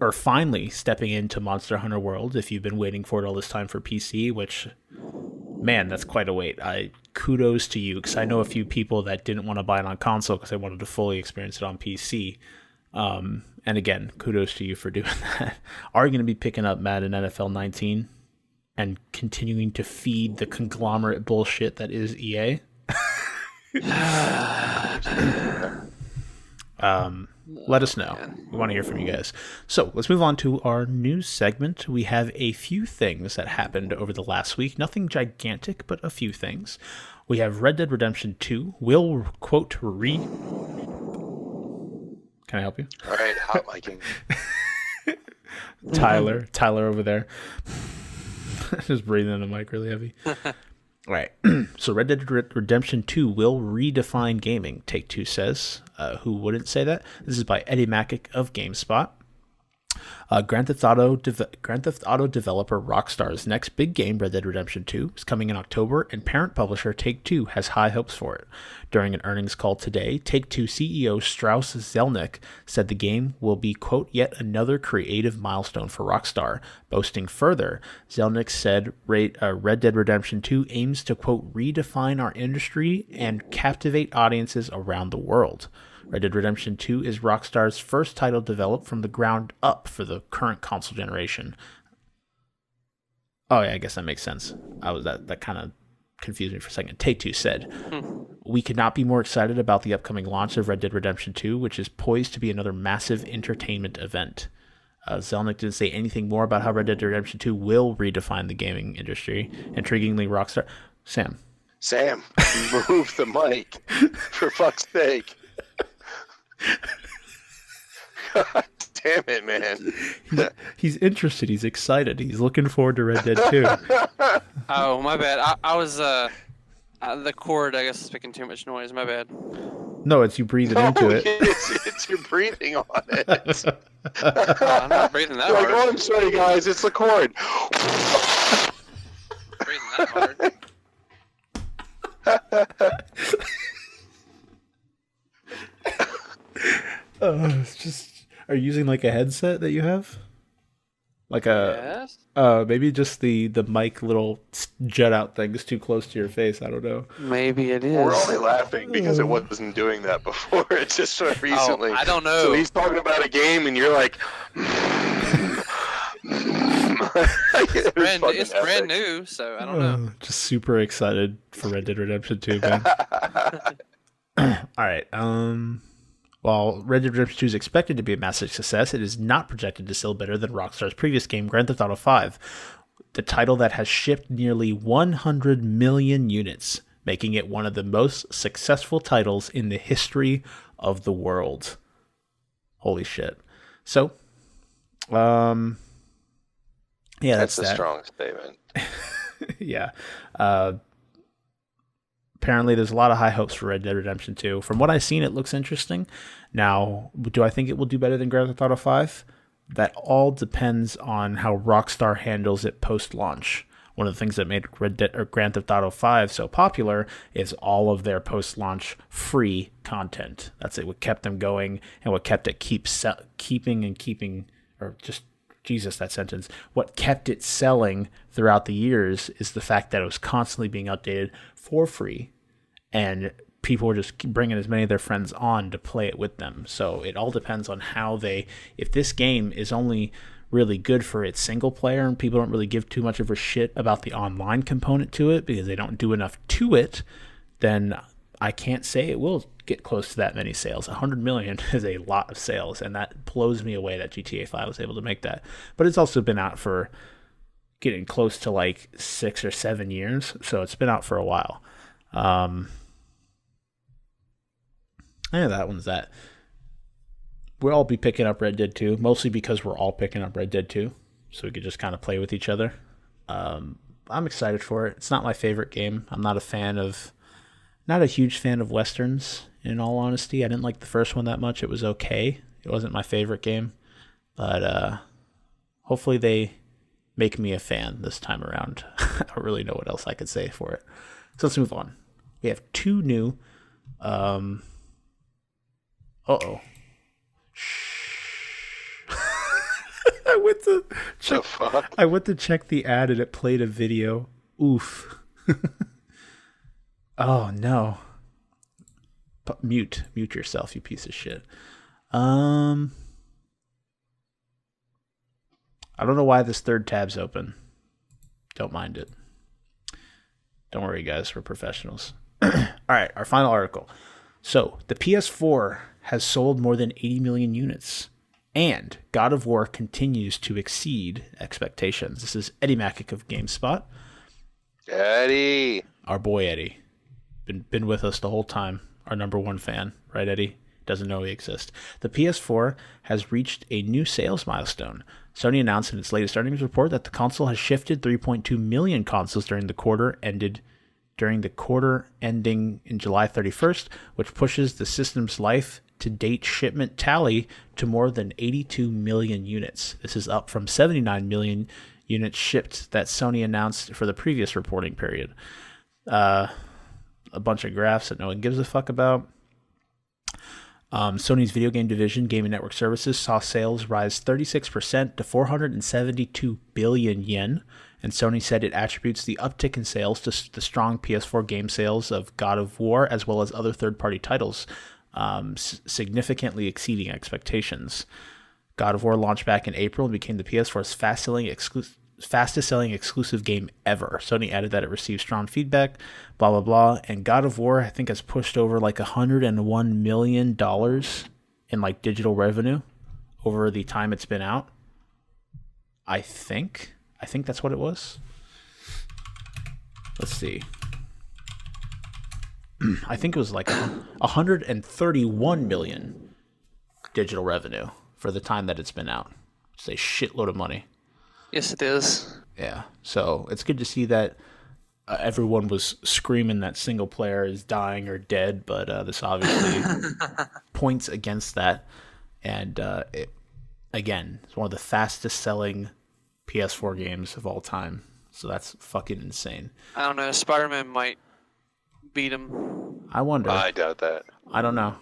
or finally stepping into Monster Hunter World, if you've been waiting for it all this time for PC, which, man, that's quite a wait. Kudos to you, because I know a few people that didn't want to buy it on console because they wanted to fully experience it on PC. And again, kudos to you for doing that. Are you going to be picking up Madden NFL 19 and continuing to feed the conglomerate bullshit that is EA? Let us know. We want to hear from you guys. So let's move on to our news segment. We have a few things that happened over the last week. Nothing gigantic, but a few things. We have Red Dead Redemption 2 will, quote, Can I help you? All right, hot miking. Tyler over there. Just breathing in the mic really heavy. All right. So Red Dead Redemption 2 will redefine gaming, Take-Two says. Who wouldn't say that? This is by Eddie Macick of GameSpot. Grand Theft Auto developer Rockstar's next big game, Red Dead Redemption 2, is coming in October, and parent publisher Take-Two has high hopes for it. During an earnings call today, Take-Two CEO Strauss Zelnick said the game will be, quote, yet another creative milestone for Rockstar. Boasting further, Zelnick said Red Dead Redemption 2 aims to, quote, redefine our industry and captivate audiences around the world. Red Dead Redemption 2 is Rockstar's first title developed from the ground up for the current console generation. Oh yeah, I guess that makes sense. That kind of confused me for a second. Take-Two said, we could not be more excited about the upcoming launch of Red Dead Redemption 2, which is poised to be another massive entertainment event. Zelnick didn't say anything more about how Red Dead Redemption 2 will redefine the gaming industry. Intriguingly, Rockstar... Sam, move the mic. For fuck's sake. God damn it, man. He's interested. He's excited. He's looking forward to Red Dead 2. Oh, my bad. I was, the cord, I guess, is making too much noise. My bad. No, it's you breathing into it. It's your breathing on it. Oh, I'm not breathing that hard. Oh, I'm sorry, guys. It's the cord. Breathing that hard. It's just... Are you using like a headset that you have? Like a... Yes? Maybe just the mic little jut out thing is too close to your face. I don't know. Maybe it is. We're only laughing because it wasn't doing that before. It's just sort of recently. Oh, I don't know. So he's talking about a game and you're like... It's brand new, so I don't know. Just super excited for Red Dead Redemption 2, man. All right. While Red Dead Redemption 2 is expected to be a massive success, it is not projected to sell better than Rockstar's previous game, Grand Theft Auto 5, the title that has shipped nearly 100 million units, making it one of the most successful titles in the history of the world. Holy shit. So, yeah, that's a that. strong statement. Yeah. Apparently, there's a lot of high hopes for Red Dead Redemption 2. From what I've seen, it looks interesting. Now, do I think it will do better than Grand Theft Auto 5? That all depends on how Rockstar handles it post-launch. One of the things that made Grand Theft Auto 5 so popular is all of their post-launch free content. That's it. What kept them going and what kept it keeping, or just, Jesus, that sentence. What kept it selling throughout the years is the fact that it was constantly being updated for free, and people were just bringing as many of their friends on to play it with them. So it all depends on how if this game is only really good for its single player and people don't really give too much of a shit about the online component to it because they don't do enough to it, then I can't say it will get close to that many sales. 100 million is a lot of sales, and that blows me away that GTA 5 was able to make that. But it's also been out for getting close to like 6 or 7 years, so it's been out for a while. Yeah, that one's that. We'll all be picking up Red Dead 2, mostly because we're all picking up Red Dead 2, so we could just kind of play with each other. I'm excited for it. It's not my favorite game. I'm not a huge fan of Westerns, in all honesty. I didn't like the first one that much. It was okay. It wasn't my favorite game. But hopefully they make me a fan this time around. I don't really know what else I could say for it. So let's move on. We have 2 new. I went to check the ad and it played a video. Oof. Oh no. Mute yourself, you piece of shit. I don't know why this third tab's open. Don't mind it. Don't worry, guys. We're professionals. All right, our final article. So, the PS4 has sold more than 80 million units, and God of War continues to exceed expectations. This is Eddie Macick of GameSpot. Eddie! Our boy Eddie. Been with us the whole time. Our number 1 fan. Right, Eddie? Doesn't know we exist. The PS4 has reached a new sales milestone. Sony announced in its latest earnings report that the console has shifted 3.2 million consoles during the quarter ending in July 31st, which pushes the system's life-to-date shipment tally to more than 82 million units. This is up from 79 million units shipped that Sony announced for the previous reporting period. A bunch of graphs that no one gives a fuck about. Sony's video game division, Gaming Network Services, saw sales rise 36% to 472 billion yen, and Sony said it attributes the uptick in sales to the strong PS4 game sales of God of War, as well as other third-party titles, significantly exceeding expectations. God of War launched back in April and became the PS4's fastest-selling exclusive game ever. Sony added that it received strong feedback, blah, blah, blah. And God of War, I think, has pushed over like $101 million in like digital revenue over the time it's been out. I think that's what it was. Let's see. I think it was like 131 million digital revenue for the time that it's been out. It's a shitload of money. Yes, it is. Yeah, so it's good to see that everyone was screaming that single player is dying or dead, but this obviously points against that. And it's one of the fastest selling PS4 games of all time. So that's fucking insane. I don't know. Spider-Man might beat him. I wonder. I doubt that. I don't know.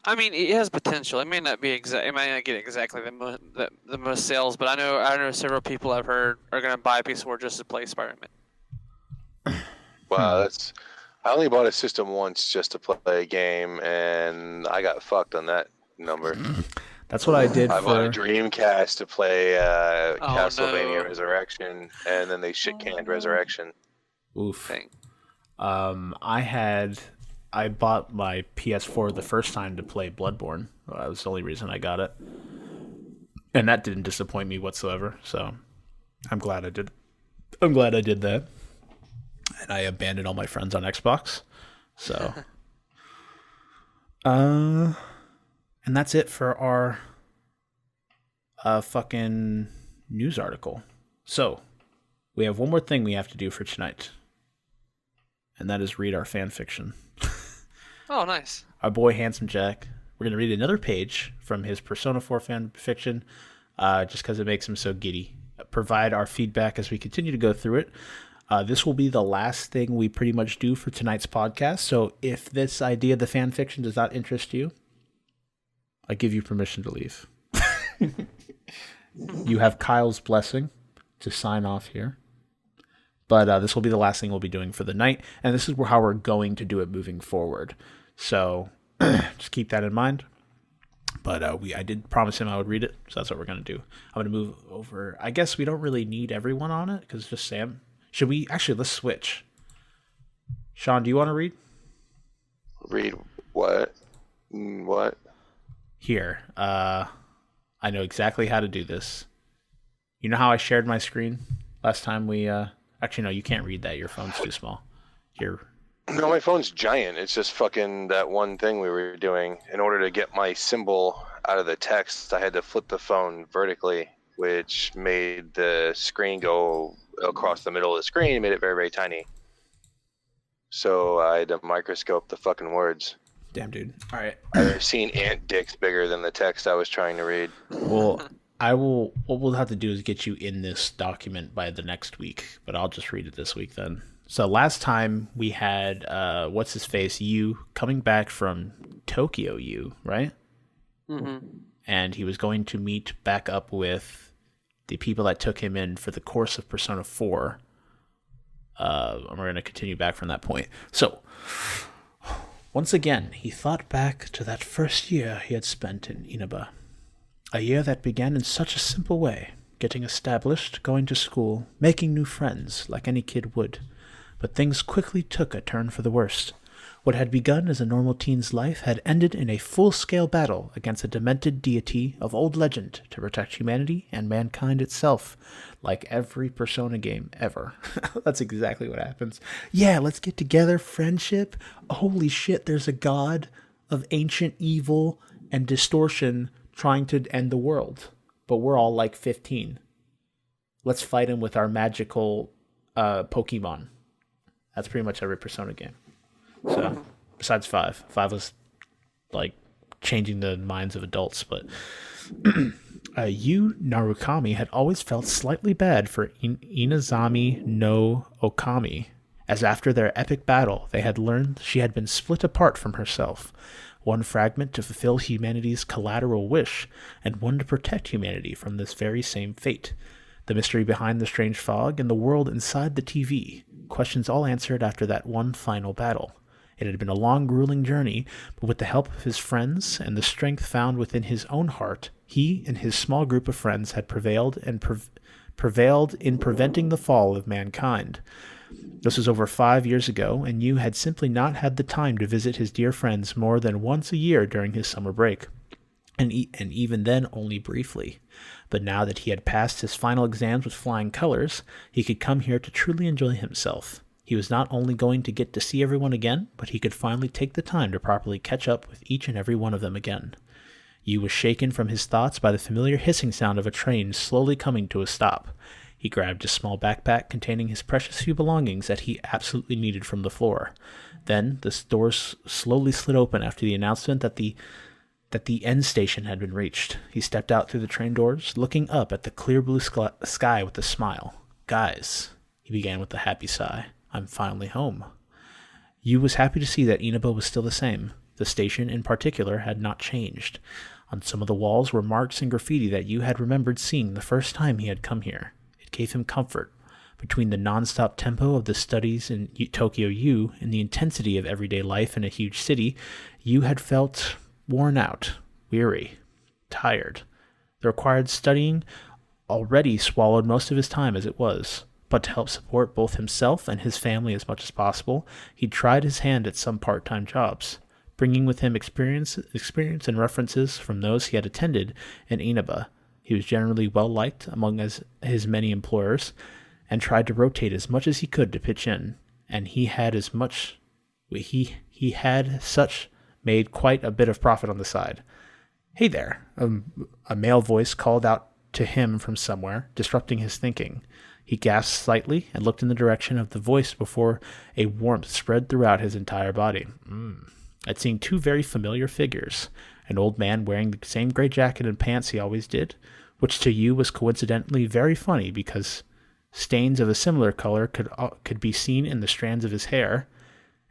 I mean, it has potential. It may not be exact. It might not get exactly the most sales, but I know several people I've heard are going to buy a PS4 just to play Spider-Man. Wow, I only bought a system once just to play a game, and I got fucked on that number. That's what I did. I bought a Dreamcast to play Castlevania no. Resurrection, and then they shit-canned Resurrection. Oof. Dang. I bought my PS4 the first time to play Bloodborne. That was the only reason I got it. And that didn't disappoint me whatsoever. So I'm glad I did. I'm glad I did that. And I abandoned all my friends on Xbox. So and that's it for our fucking news article. So we have one more thing we have to do for tonight. And that is read our fan fiction. Oh, nice. Our boy Handsome Jack. We're going to read another page from his Persona 4 fan fiction, just because it makes him so giddy. Provide our feedback as we continue to go through it. This will be the last thing we pretty much do for tonight's podcast. So if this idea of the fan fiction does not interest you, I give you permission to leave. You have Kyle's blessing to sign off here. But this will be the last thing we'll be doing for the night. And this is how we're going to do it moving forward. So just keep that in mind. But I did promise him I would read it. So that's what we're going to do. I'm going to move over. I guess we don't really need everyone on it because it's just Sam. Should we? Actually, let's switch. Shawn, do you want to read? Read what? What? Here. I know exactly how to do this. You know how I shared my screen last time we... Actually, no, you can't read that. Your phone's too small. Here. No, my phone's giant. It's just fucking that one thing we were doing. In order to get my symbol out of the text, I had to flip the phone vertically, which made the screen go across the middle of the screen, made it very, very tiny. So I had to microscope the fucking words. Damn, dude. All right. I've seen ant dicks bigger than the text I was trying to read. Well, I will. What we'll have to do is get you in this document by the next week, but I'll just read it this week then. So last time we had what's his face, you coming back from Tokyo, right? Mm-hmm. And he was going to meet back up with the people that took him in for the course of Persona 4. And we're going to continue back from that point. So, once again, he thought back to that first year he had spent in Inaba. A year that began in such a simple way, getting established, going to school, making new friends, like any kid would. But things quickly took a turn for the worst. What had begun as a normal teen's life had ended in a full-scale battle against a demented deity of old legend to protect humanity and mankind itself, like every Persona game ever. That's exactly what happens. Yeah, let's get together, friendship. Holy shit, there's a god of ancient evil and distortion trying to end the world. But we're all like 15. Let's fight him with our magical Pokemon. That's pretty much every Persona game. So, besides 5. 5 was, like, changing the minds of adults, but Yu Narukami had always felt slightly bad for Inazami no Okami, as after their epic battle, they had learned she had been split apart from herself, one fragment to fulfill humanity's collateral wish, and one to protect humanity from this very same fate. The mystery behind the strange fog and the world inside the TV, questions all answered after that one final battle. It had been a long, grueling journey, but with the help of his friends and the strength found within his own heart, he and his small group of friends had prevailed in preventing the fall of mankind. This was over 5 years ago, and Yu had simply not had the time to visit his dear friends more than once a year during his summer break, and even then only briefly. But now that he had passed his final exams with flying colors, he could come here to truly enjoy himself. He was not only going to get to see everyone again, but he could finally take the time to properly catch up with each and every one of them again. Yu was shaken from his thoughts by the familiar hissing sound of a train slowly coming to a stop. He grabbed his small backpack containing his precious few belongings that he absolutely needed from the floor. Then the doors slowly slid open after the announcement that the end station had been reached. He stepped out through the train doors, looking up at the clear blue sky with a smile. "Guys," he began with a happy sigh, "I'm finally home." Yu was happy to see that Inaba was still the same. The station, in particular, had not changed. On some of the walls were marks and graffiti that Yu had remembered seeing the first time he had come here. It gave him comfort. Between the non-stop tempo of the studies in Tokyo Yu and the intensity of everyday life in a huge city, Yu had felt worn out, weary, tired. The required studying already swallowed most of his time as it was. But to help support both himself and his family as much as possible, he tried his hand at some part-time jobs, bringing with him experience and references from those he had attended in Inaba. He was generally well-liked among his many employers, and tried to rotate as much as he could to pitch in, and he had made quite a bit of profit on the side. "Hey there," a male voice called out to him from somewhere, disrupting his thinking. He gasped slightly and looked in the direction of the voice before a warmth spread throughout his entire body. I'd seen two very familiar figures, an old man wearing the same gray jacket and pants he always did, which to Yu was coincidentally very funny because stains of a similar color could be seen in the strands of his hair,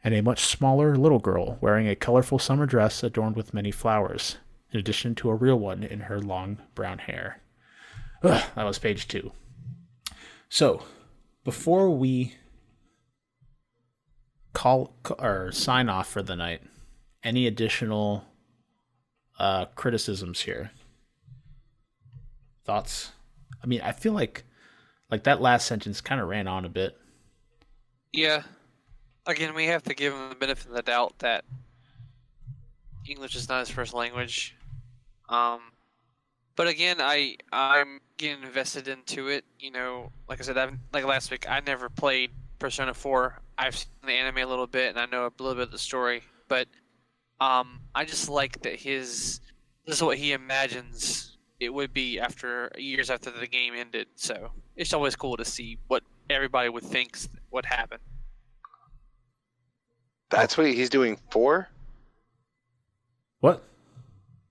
and a much smaller little girl wearing a colorful summer dress adorned with many flowers, in addition to a real one in her long brown hair. That was page 2. So, before we call or sign off for the night, any additional criticisms here? Thoughts? I mean, I feel like that last sentence kind of ran on a bit. Yeah. Again, we have to give him the benefit of the doubt that English is not his first language. But again, I'm getting invested into it. You know, like I said, like last week, I never played Persona 4. I've seen the anime a little bit, and I know a little bit of the story. But I just like that this is what he imagines it would be years after the game ended. So it's always cool to see what everybody would think would happen. That's what he's doing 4? What?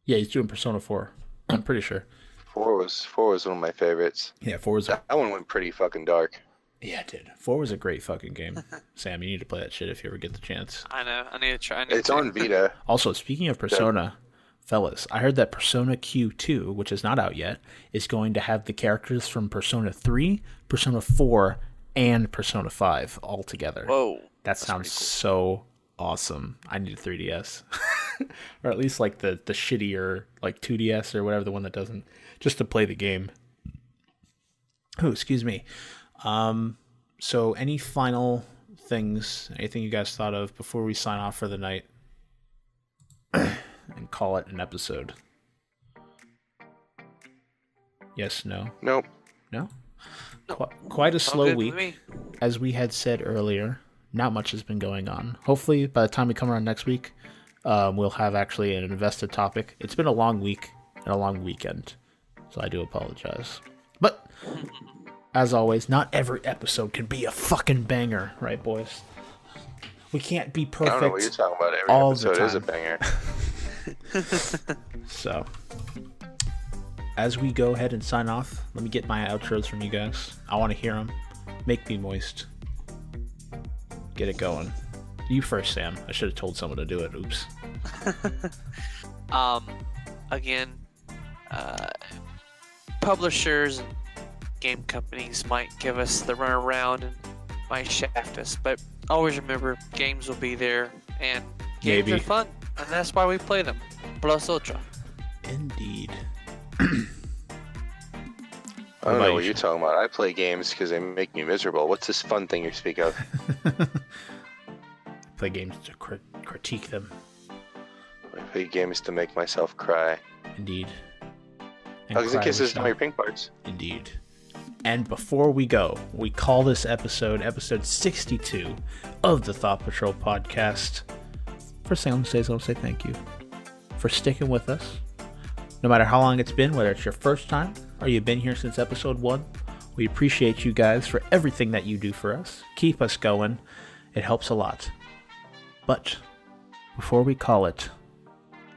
Yeah, he's doing Persona 4. I'm pretty sure. 4 was one of my favorites. Yeah, 4 was That one went pretty fucking dark. Yeah, it did. 4 was a great fucking game. Sam, you need to play that shit if you ever get the chance. I know. I need to try. It's on Vita. Also, speaking of Persona, fellas, I heard that Persona Q2, which is not out yet, is going to have the characters from Persona 3, Persona 4, and Persona 5 all together. Whoa. That sounds so awesome. I need a 3DS. Or at least like the shittier like 2DS or whatever, the one that doesn't, just to play the game. Oh, excuse me. So any final things, anything you guys thought of before we sign off for the night and call it an episode? Yes, no? Nope. No? Quite a slow week. Me. As we had said earlier, not much has been going on. Hopefully by the time we come around next week, we'll have actually an invested topic. It's been a long week and a long weekend, so I do apologize. But as always, not every episode can be a fucking banger, right, boys? We can't be perfect. I don't know what you're talking about. Every all episode the time. is a banger. So, as we go ahead and sign off, let me get my outros from you guys. I want to hear them. Make me moist. Get it going. You first, Sam. I should have told someone to do it. Oops. Again, publishers and game companies might give us the runaround and might shaft us, but always remember, games will be there, and games Maybe. are fun, and that's why we play them. Plus ultra. Indeed. I don't about know what you, you're talking about. I play games because they make me miserable. What's this fun thing you speak of? Play games to critique them. I play games to make myself cry. Indeed. And Hugs and cry kisses with to my them. pink parts. Indeed. And before we go, we call this episode 62 of the Thought Patrol podcast. First thing I'm going to say thank you for sticking with us. No matter how long it's been, whether it's your first time or you've been here since episode 1, we appreciate you guys for everything that you do for us. Keep us going. It helps a lot. But before we call it,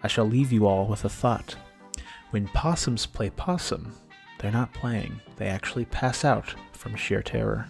I shall leave you all with a thought. When possums play possum, they're not playing. They actually pass out from sheer terror.